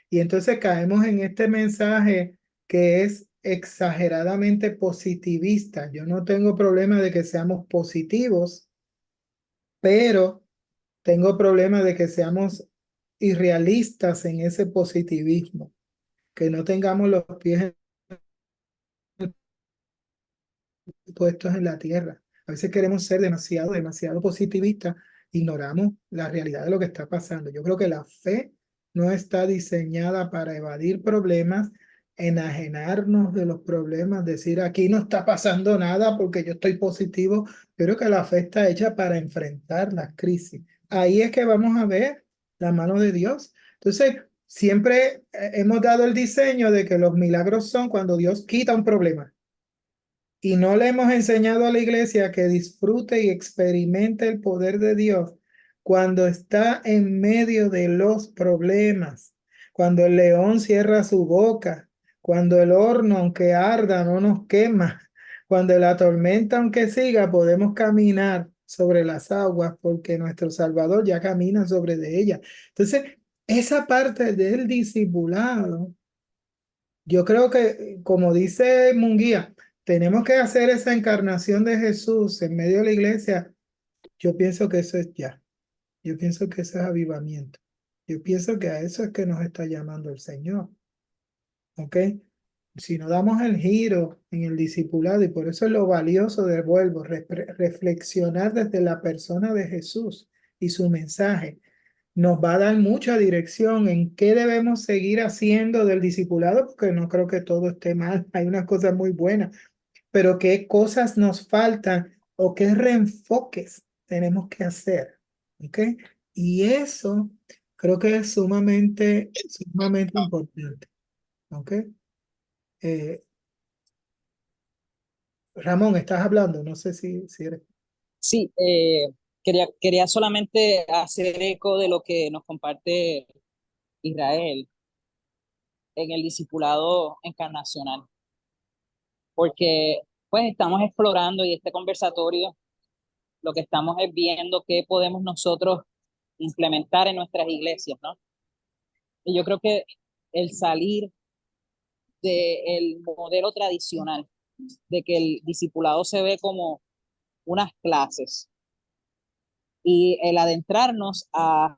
Y entonces caemos en este mensaje que es exageradamente positivista. Yo no tengo problema de que seamos positivos, pero tengo problema de que seamos irrealistas en ese positivismo, que no tengamos los pies puestos en la tierra. A veces queremos ser demasiado positivistas, ignoramos la realidad de lo que está pasando. Yo creo que la fe no está diseñada para evadir problemas, enajenarnos de los problemas, decir aquí no está pasando nada porque yo estoy positivo. Yo creo que la fe está hecha para enfrentar las crisis. Ahí es que vamos a ver la mano de Dios. Entonces, siempre hemos dado el diseño de que los milagros son cuando Dios quita un problema. Y no le hemos enseñado a la iglesia que disfrute y experimente el poder de Dios cuando está en medio de los problemas, cuando el león cierra su boca, cuando el horno, aunque arda, no nos quema, cuando la tormenta, aunque siga, podemos caminar sobre las aguas porque nuestro Salvador ya camina sobre de ellas. Entonces, esa parte del discipulado yo creo que, como dice Munguía, tenemos que hacer esa encarnación de Jesús en medio de la iglesia Yo pienso que eso es ya. Yo pienso que eso es avivamiento. Yo pienso que a eso es que nos está llamando el Señor. ¿Ok? Si nos damos el giro en el discipulado, y por eso es lo valioso de vuelvo, reflexionar desde la persona de Jesús y su mensaje, nos va a dar mucha dirección en qué debemos seguir haciendo del discipulado, porque no creo que todo esté mal, hay unas cosas muy buenas, pero qué cosas nos faltan o qué reenfoques tenemos que hacer. ¿Ok? Y eso creo que es sumamente importante. ¿Ok? Eh, Ramón, estás hablando, no sé si eres. Sí, quería solamente hacer eco de lo que nos comparte Israel en el discipulado encarnacional, porque pues estamos explorando y este conversatorio lo que estamos es viendo qué podemos nosotros implementar en nuestras iglesias, ¿no? Y yo creo que el salir del modelo tradicional, de que el discipulado se ve como unas clases, y el adentrarnos a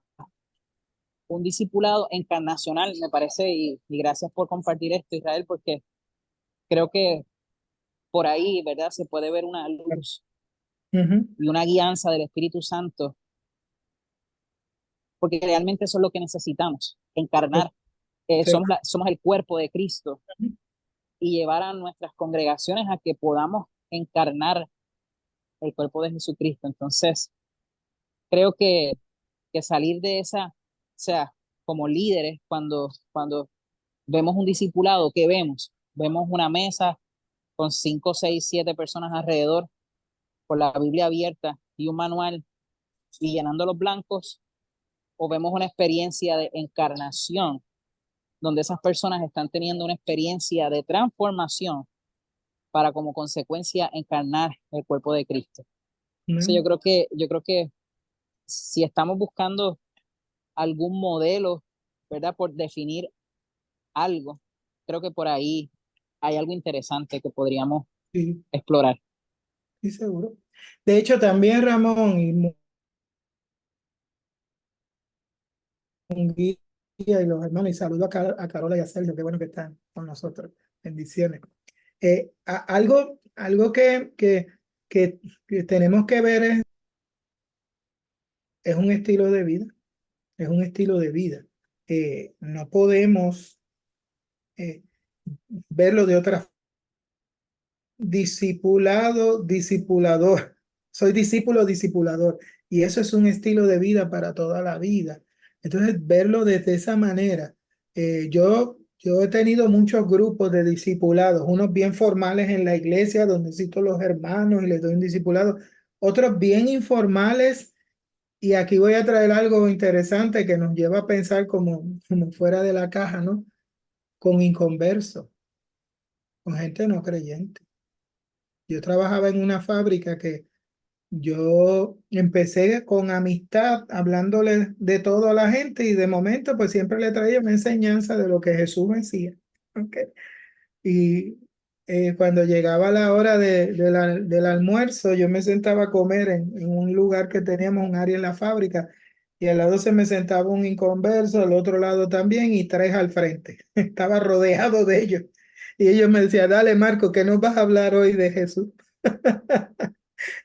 un discipulado encarnacional, me parece, y gracias por compartir esto, Israel, porque creo que por ahí, ¿verdad? Se puede ver una luz Ujú. y una guianza del Espíritu Santo, porque realmente eso es lo que necesitamos, encarnar. Sí. Somos el cuerpo de Cristo y llevar a nuestras congregaciones a que podamos encarnar el cuerpo de Jesucristo. Entonces, creo que salir de esa, o sea, como líderes, cuando vemos un discipulado, ¿qué vemos? Vemos una mesa con 5, 6, 7 personas alrededor, con la Biblia abierta y un manual y llenando los blancos, o vemos una experiencia de encarnación, donde esas personas están teniendo una experiencia de transformación para como consecuencia encarnar el cuerpo de Cristo. Entonces ¿No? yo creo que si estamos buscando algún modelo, ¿verdad? Por definir algo, creo que por ahí hay algo interesante que podríamos Sí, explorar. sí, seguro. De hecho, también Ramón y Munguía y los hermanos, y saludo a Carola y a Sergio, qué bueno que están con nosotros. Bendiciones. Algo que tenemos que ver es un estilo de vida, es un estilo de vida. No podemos eh, verlo de otra forma. Discipulado, discipulador. Soy discípulo, discipulador. Y eso es un estilo de vida para toda la vida. Entonces, verlo desde esa manera. Yo he tenido muchos grupos de discipulados, unos bien formales en la iglesia, donde cito los hermanos y les doy un discipulado, otros bien informales. Y aquí voy a traer algo interesante que nos lleva a pensar como fuera de la caja, ¿no? Con inconversos, con gente no creyente. Yo trabajaba en una fábrica que yo empecé con amistad, hablándole de todo a la gente y de momento pues siempre le traía una enseñanza de lo que Jesús decía. ¿Ok? Y cuando llegaba la hora del almuerzo, yo me sentaba a comer en un lugar que teníamos, un área en la fábrica, y al lado se me sentaba un inconverso, al otro lado también, y tres al frente. Estaba rodeado de ellos. Y ellos me decían, dale Marco, ¿qué nos vas a hablar hoy de Jesús?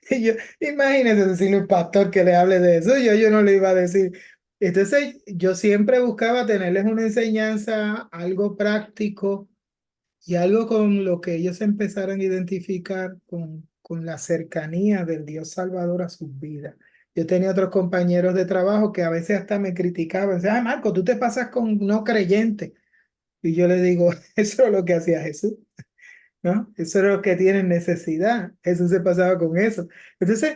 Y yo, imagínese decirle a un pastor que le hable de eso, yo no le iba a decir. Entonces, yo siempre buscaba tenerles una enseñanza, algo práctico y algo con lo que ellos empezaran a identificar con la cercanía del Dios Salvador a sus vidas. Yo tenía otros compañeros de trabajo que a veces hasta me criticaban, decían, ah, Marco, tú te pasas con no creyentes. Y yo le digo, eso es lo que hacía Jesús. ¿No? Eso es lo que tienen necesidad. Jesús se pasaba con eso. Entonces,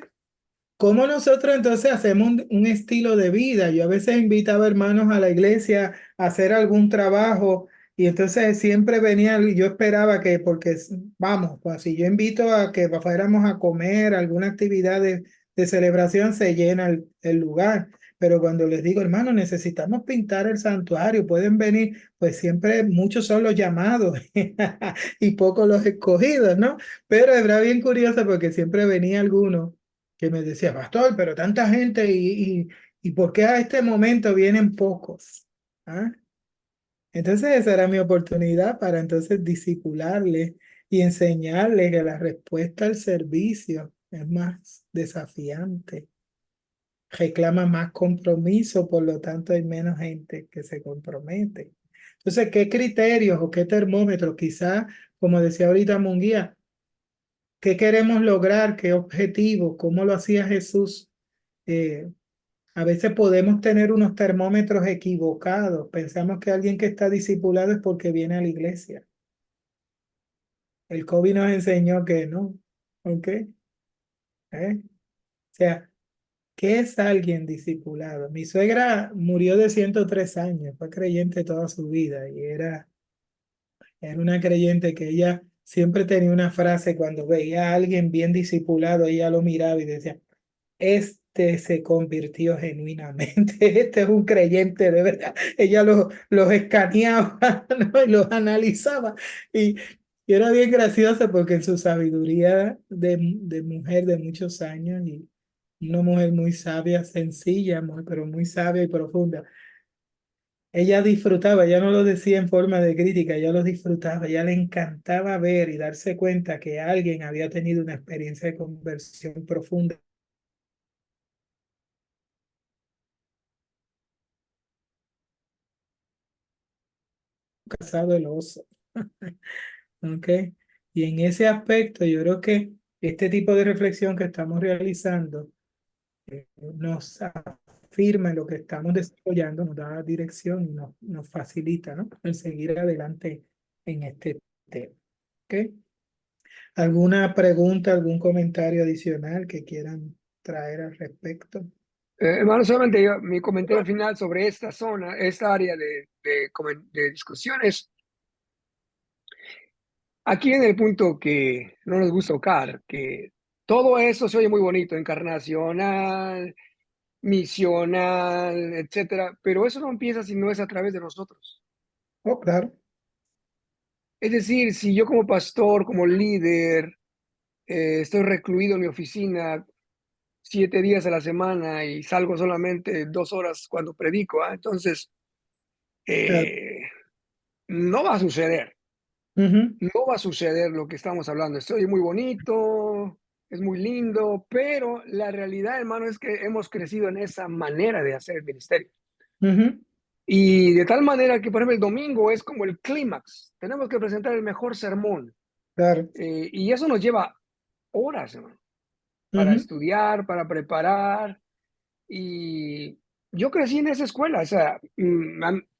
¿cómo nosotros entonces hacemos un estilo de vida? Yo a veces invitaba hermanos a la iglesia a hacer algún trabajo y entonces siempre venía, yo esperaba que, porque vamos, pues si yo invito a que fuéramos a comer, alguna actividad de celebración, se llena el lugar. Pero cuando les digo, hermano, necesitamos pintar el santuario, pueden venir, pues siempre muchos son los llamados y pocos los escogidos, ¿no? Pero era bien curioso porque siempre venía alguno que me decía, pastor, pero tanta gente y ¿por qué a este momento vienen pocos? ¿Ah? Entonces esa era mi oportunidad para entonces disipularle y enseñarle que la respuesta al servicio es más desafiante, reclama más compromiso, por lo tanto hay menos gente que se compromete. Entonces, ¿qué criterios o qué termómetros? Quizá, como decía ahorita Munguía, ¿qué queremos lograr? ¿Qué objetivos? ¿Cómo lo hacía Jesús? A veces podemos tener unos termómetros equivocados. Pensamos que alguien que está discipulado es porque viene a la iglesia. El COVID nos enseñó que no. ¿Ok? ¿Eh? O sea, ¿qué es alguien discipulado? Mi suegra murió de 103 años, fue creyente toda su vida y era una creyente que ella siempre tenía una frase cuando veía a alguien bien discipulado, ella lo miraba y decía, este se convirtió genuinamente, este es un creyente de verdad. Ella los escaneaba, ¿no? Y los analizaba y era bien graciosa porque en su sabiduría de mujer de muchos años y una mujer muy sabia, sencilla, pero muy sabia y profunda. Ella disfrutaba, ella no lo decía en forma de crítica, ella lo disfrutaba, ella le encantaba ver y darse cuenta que alguien había tenido una experiencia de conversión profunda. Casado el oso. ¿Ok? Y en ese aspecto yo creo que este tipo de reflexión que estamos realizando nos afirma en lo que estamos desarrollando, nos da dirección y nos facilita, ¿no? El seguir adelante en este tema. ¿Ok? ¿Alguna pregunta, algún comentario adicional que quieran traer al respecto? Hermano, solamente mi comentario final sobre esta zona, esta área de discusiones. Aquí en el punto que no nos gusta tocar, que todo eso se oye muy bonito, encarnacional, misional, etcétera, pero eso no empieza si no es a través de nosotros. Oh, claro. Es decir, si yo como pastor, como líder, estoy recluido en mi oficina 7 días a la semana y salgo solamente 2 horas cuando predico, entonces Claro. eh, no va a suceder. Ujú. No va a suceder lo que estamos hablando. Esto es muy bonito, es muy lindo, pero la realidad, hermano, es que hemos crecido en esa manera de hacer el ministerio. Ujú. Y de tal manera que, por ejemplo, el domingo es como el clímax. Tenemos que presentar el mejor sermón. Claro. Y eso nos lleva horas, hermano, para Ujú. estudiar, para preparar. Y yo crecí en esa escuela, o sea,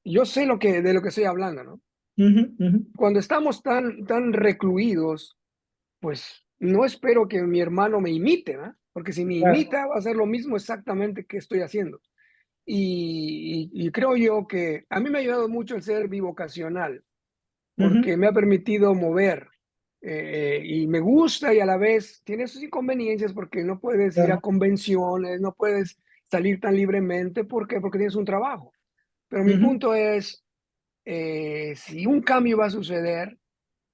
yo sé de lo que estoy hablando, ¿no? Ujú. Ujú. Cuando estamos tan recluidos, pues no espero que mi hermano me imite, ¿verdad? Porque si me Claro. imita va a hacer lo mismo exactamente que estoy haciendo. Y creo yo que a mí me ha ayudado mucho el ser bivocacional, Ujú. porque me ha permitido mover y me gusta y a la vez tiene sus inconveniencias porque no puedes ir a Claro. convenciones, no puedes salir tan libremente. ¿Por qué? Porque tienes un trabajo. Pero mi Ujú. punto es, si un cambio va a suceder,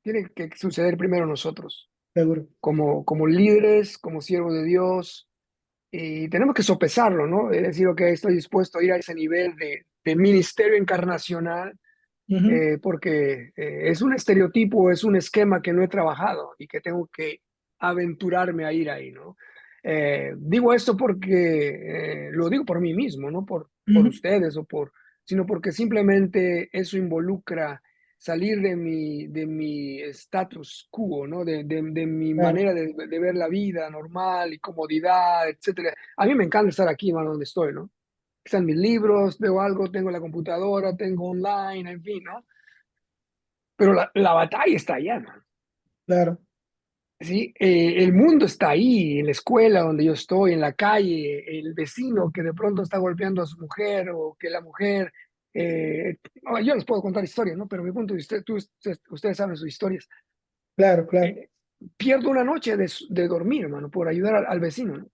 tiene que suceder primero nosotros Seguro. como líderes, como siervos de Dios, y tenemos que sopesarlo, ¿no? Es decir, ok, estoy dispuesto a ir a ese nivel de ministerio encarnacional, Ujú. porque es un estereotipo, es un esquema que no he trabajado y que tengo que aventurarme a ir ahí, ¿no? Digo esto porque lo digo por mí mismo, no por Ujú. ustedes sino porque simplemente eso involucra salir de mi status quo, ¿no? De mi Claro. manera de ver la vida normal y comodidad, etcétera. A mí me encanta estar aquí, mano, donde estoy, ¿no? Están mis libros, veo algo, tengo la computadora, tengo online, en fin, ¿no? Pero la batalla está allá, ¿no? Claro. Sí, el mundo está ahí, en la escuela donde yo estoy, en la calle, el vecino que de pronto está golpeando a su mujer o que la mujer, yo les puedo contar historias, ¿no? Pero mi punto de vista, ustedes saben sus historias. Claro. Claro. Eh, Pierdo una noche de dormir, hermano, por ayudar al vecino, ¿no?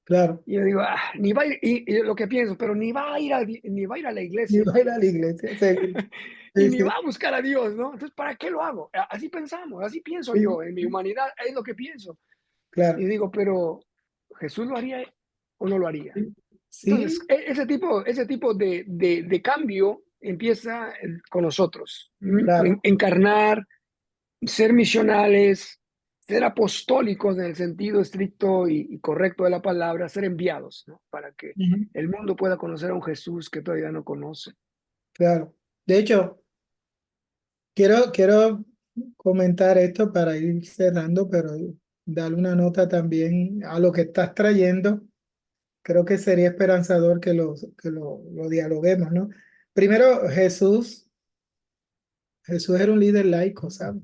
Claro. Y yo digo, ni va a ir, y lo que pienso, pero ni va a ir a la Y iglesia, va a ir a la iglesia, seguro. y Sí, ni sí. va a buscar a Dios, ¿no? Entonces, ¿para qué lo hago? Así pensamos, así pienso Ujú. yo, en mi humanidad es lo que pienso. Y Claro. digo, pero ¿Jesús lo haría o no lo haría? Entonces, Sí, ese tipo de cambio empieza con nosotros. claro. Encarnar, ser misionales, ser apostólicos en el sentido estricto y correcto de la palabra, ser enviados, ¿no? Para que Ujú, el mundo pueda conocer a un Jesús que todavía no conoce. claro. De hecho, quiero comentar esto para ir cerrando, pero darle una nota también a lo que estás trayendo. Creo que sería esperanzador lo dialoguemos, ¿no? Primero, Jesús era un líder laico, ¿sabes?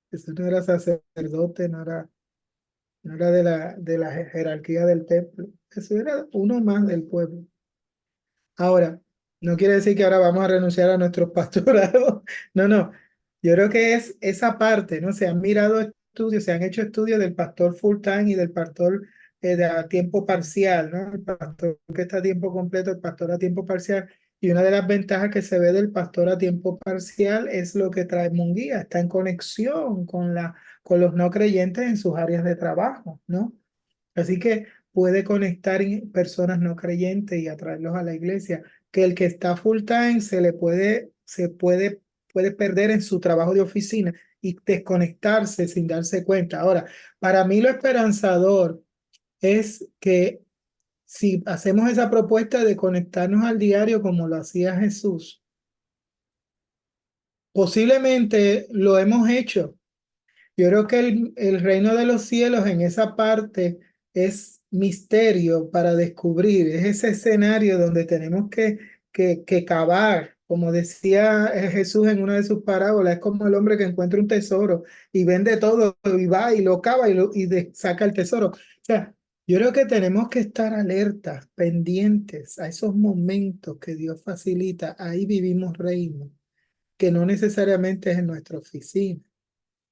Jesús no era sacerdote, no era de la jerarquía del templo. Jesús era uno más del pueblo. Ahora, no quiere decir que ahora vamos a renunciar a nuestros pastorados. No, no. Yo creo que es esa parte, ¿no? Se han mirado estudios, se han hecho estudios del pastor full time y del pastor de a tiempo parcial, ¿no? El pastor que está a tiempo completo, el pastor a tiempo parcial. Y una de las ventajas que se ve del pastor a tiempo parcial es lo que trae Munguía, está en conexión con los no creyentes en sus áreas de trabajo, ¿no? Así que puede conectar personas no creyentes y atraerlos a la iglesia, que el que está full time puede perder en su trabajo de oficina y desconectarse sin darse cuenta. Ahora, para mí lo esperanzador es que si hacemos esa propuesta de conectarnos al diario como lo hacía Jesús, posiblemente lo hemos hecho. Yo creo que el reino de los cielos en esa parte es misterio para descubrir, es ese escenario donde tenemos que cavar, como decía Jesús en una de sus parábolas, es como el hombre que encuentra un tesoro y vende todo y va y lo cava saca el tesoro. O sea, yo creo que tenemos que estar alertas, pendientes a esos momentos que Dios facilita. Ahí vivimos reino, que no necesariamente es en nuestra oficina.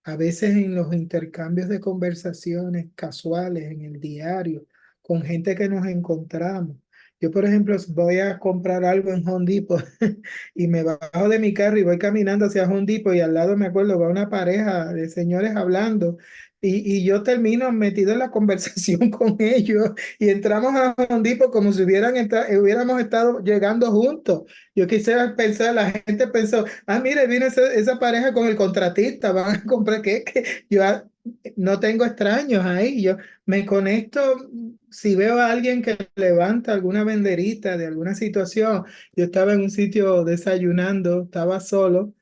A veces en los intercambios de conversaciones casuales, en el diario, con gente que nos encontramos. Yo, por ejemplo, voy a comprar algo en Home Depot y me bajo de mi carro y voy caminando hacia Home Depot y al lado me acuerdo va una pareja de señores hablando y yo termino metido en la conversación con ellos y entramos a Home Depot como si hubiéramos estado llegando juntos. Yo quisiera pensar, la gente pensó, ah, mire, vino esa pareja con el contratista, van a comprar que yo no tengo extraños ahí, yo me conecto, si veo a alguien que levanta alguna banderita de alguna situación, yo estaba en un sitio desayunando, estaba solo,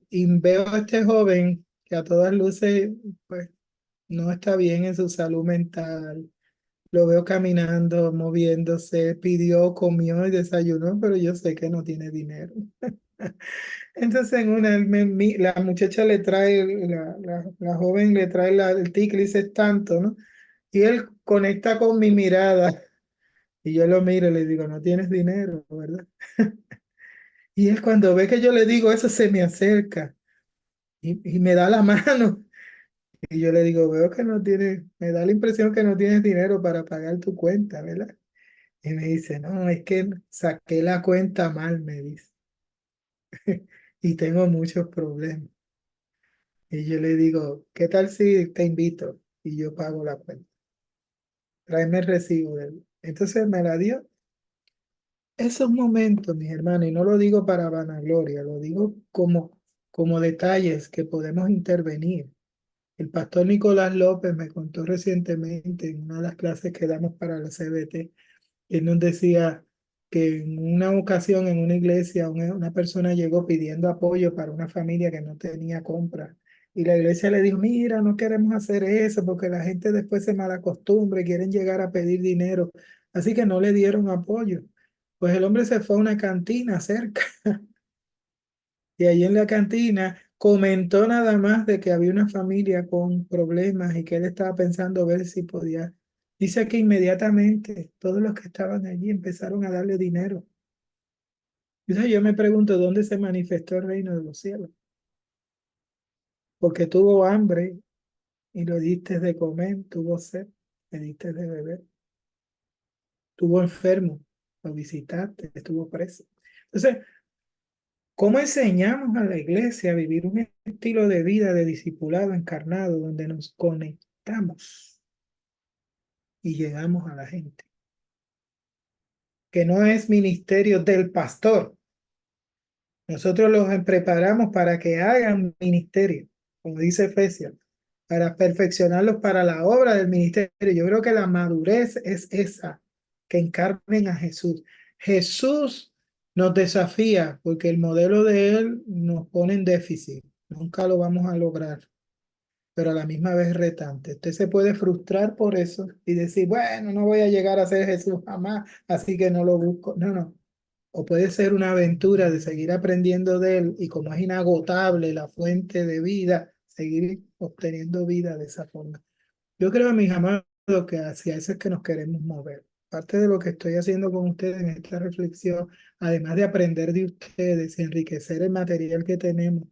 y veo a este joven que a todas luces, pues, no está bien en su salud mental. Lo veo caminando, moviéndose, pidió, comió y desayunó, pero yo sé que no tiene dinero. Entonces, en una, la muchacha le trae, la joven le trae el ticket y le dice "Es tanto, ¿no?" Y él conecta con mi mirada y yo lo miro y le digo, no tienes dinero, ¿verdad? Y él cuando ve que yo le digo eso, se me acerca y me da la mano. Y yo le digo, veo que no tienes, me da la impresión que no tienes dinero para pagar tu cuenta, ¿verdad? Y me dice, no, es que saqué la cuenta mal, me dice, y tengo muchos problemas. Y yo le digo, ¿qué tal si te invito y yo pago la cuenta? Tráeme el recibo de él. Entonces me la dio. Esos momentos, mis hermanos, y no lo digo para vanagloria, lo digo como detalles que podemos intervenir. El pastor Nicolás López me contó recientemente en una de las clases que damos para la CBT. Él nos decía que en una ocasión en una iglesia una persona llegó pidiendo apoyo para una familia que no tenía compra. Y la iglesia le dijo, mira, no queremos hacer eso porque la gente después se malacostumbra y quieren llegar a pedir dinero. Así que no le dieron apoyo. Pues el hombre se fue a una cantina cerca y allí en la cantina comentó nada más de que había una familia con problemas y que él estaba pensando ver si podía. Dice que inmediatamente todos los que estaban allí empezaron a darle dinero. Entonces yo me pregunto dónde se manifestó el reino de los cielos. Porque tuvo hambre y lo diste de comer, tuvo sed, le diste de beber. Tuvo enfermo, lo visitaste, estuvo preso. Entonces, ¿Cómo enseñamos a la iglesia a vivir un estilo de vida de discipulado encarnado donde nos conectamos y llegamos a la gente? Que no es ministerio del pastor. Nosotros los preparamos para que hagan ministerio, como dice Efesios, para perfeccionarlos para la obra del ministerio. Yo creo que la madurez es esa, que encarnen a Jesús. Jesús nos desafía porque el modelo de él nos pone en déficit. Nunca lo vamos a lograr, pero a la misma vez retante. Usted se puede frustrar por eso y decir, bueno, no voy a llegar a ser Jesús jamás, así que no lo busco. No, no. O puede ser una aventura de seguir aprendiendo de él y como es inagotable la fuente de vida, seguir obteniendo vida de esa forma. Yo creo, mis amados, que hacia eso es que nos queremos mover. Parte de lo que estoy haciendo con ustedes en esta reflexión, además de aprender de ustedes, enriquecer el material que tenemos,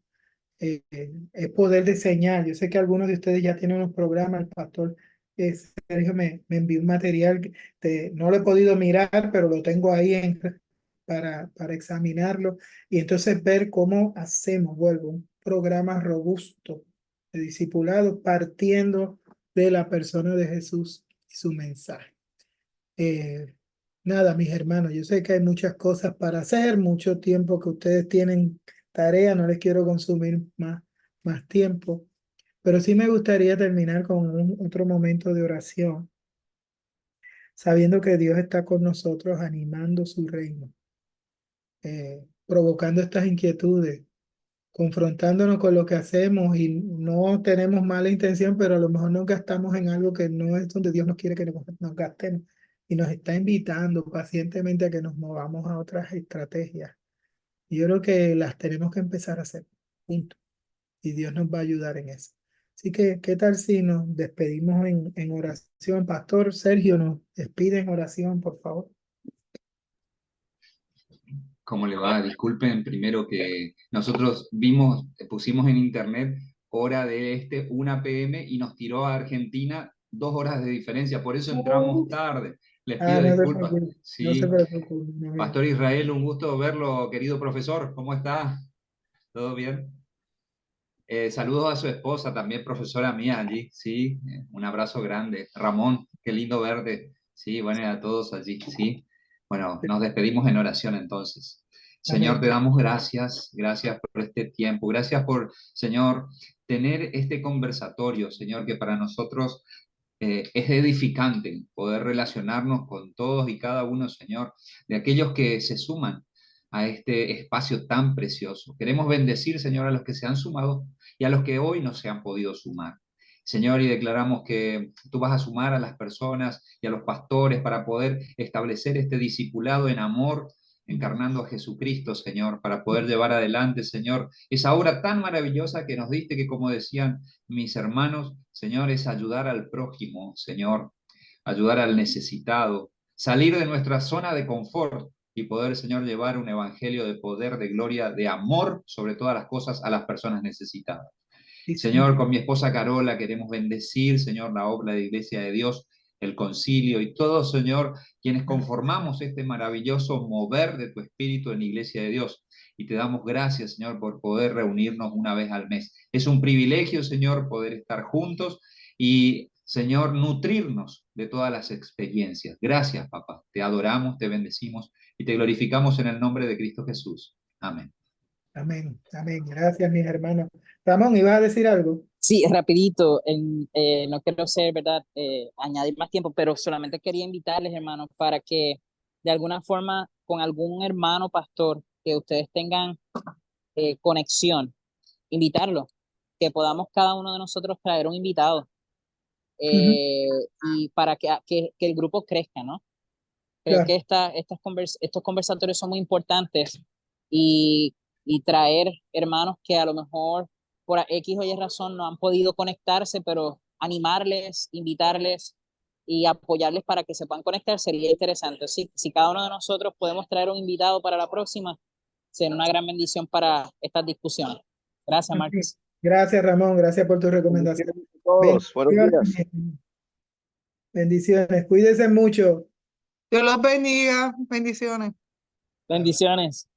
es poder diseñar. Yo sé que algunos de ustedes ya tienen unos programas. El pastor Sergio me envió un material que no lo he podido mirar, pero lo tengo ahí para examinarlo y entonces ver cómo hacemos, vuelvo, un programa robusto de discipulado partiendo de la persona de Jesús y su mensaje. Nada, mis hermanos, yo sé que hay muchas cosas para hacer, mucho tiempo que ustedes tienen tarea, no les quiero consumir más tiempo, pero sí me gustaría terminar con otro momento de oración, sabiendo que Dios está con nosotros animando su reino, provocando estas inquietudes, confrontándonos con lo que hacemos y no tenemos mala intención, pero a lo mejor nos gastamos en algo que no es donde Dios nos quiere que nos gastemos y nos está invitando pacientemente a que nos movamos a otras estrategias. Y yo creo que las tenemos que empezar a hacer, punto. Y Dios nos va a ayudar en eso. Así que, ¿qué tal si nos despedimos en oración? Pastor Sergio, nos despide en oración, por favor. ¿Cómo le va? Disculpen primero que nosotros pusimos en internet hora de 1 p.m. y nos tiró a Argentina 2 horas de diferencia, por eso entramos tarde. Les pido No se disculpas. preocupe, no se Sí, preocupe. Pastor Israel, un gusto verlo, querido profesor. ¿Cómo está? ¿Todo bien? Saludos a su esposa, también profesora mía allí, sí, un abrazo grande. Ramón, qué lindo verte, sí, bueno, y a todos allí, sí. Bueno, nos despedimos en oración entonces. Señor, Amén. te damos gracias, gracias por este tiempo, gracias por, Señor, tener este conversatorio, Señor, que para nosotros es edificante poder relacionarnos con todos y cada uno, Señor, de aquellos que se suman a este espacio tan precioso. Queremos bendecir, Señor, a los que se han sumado y a los que hoy no se han podido sumar. Señor, y declaramos que tú vas a sumar a las personas y a los pastores para poder establecer este discipulado en amor, encarnando a Jesucristo, Señor, para poder llevar adelante, Señor, esa obra tan maravillosa que nos diste, que como decían mis hermanos, Señor, es ayudar al prójimo, Señor, ayudar al necesitado, salir de nuestra zona de confort y poder, Señor, llevar un evangelio de poder, de gloria, de amor sobre todas las cosas a las personas necesitadas. Sí, Señor, con mi esposa Carola queremos bendecir, Señor, la obra de Iglesia de Dios, el concilio y todos, Señor, quienes conformamos este maravilloso mover de tu espíritu en la Iglesia de Dios. Y te damos gracias, Señor, por poder reunirnos una vez al mes. Es un privilegio, Señor, poder estar juntos y, Señor, nutrirnos de todas las experiencias. Gracias, papá. Te adoramos, te bendecimos y te glorificamos en el nombre de Cristo Jesús. Amén. Amén, amén. Gracias, mis hermanos. Ramón, ¿ibas a decir algo? Sí, rapidito, no quiero ser, ¿verdad?, añadir más tiempo, pero solamente quería invitarles, hermanos, para que de alguna forma con algún hermano pastor que ustedes tengan conexión, invitarlo, que podamos cada uno de nosotros traer un invitado Ujú, y para que el grupo crezca, ¿no? Creo que claro. estos conversatorios son muy importantes y, y traer hermanos que a lo mejor por X o Y razón no han podido conectarse, pero animarles, invitarles y apoyarles para que se puedan conectar sería interesante. Si cada uno de nosotros podemos traer un invitado para la próxima, será una gran bendición para estas discusiones. Gracias, Amén. Marcos. Gracias, Ramón. Gracias por tu recomendación. Bendiciones a todos. Buenos días. Bendiciones. Bendiciones. Cuídense mucho. Dios los bendiga. Bendiciones. Bendiciones.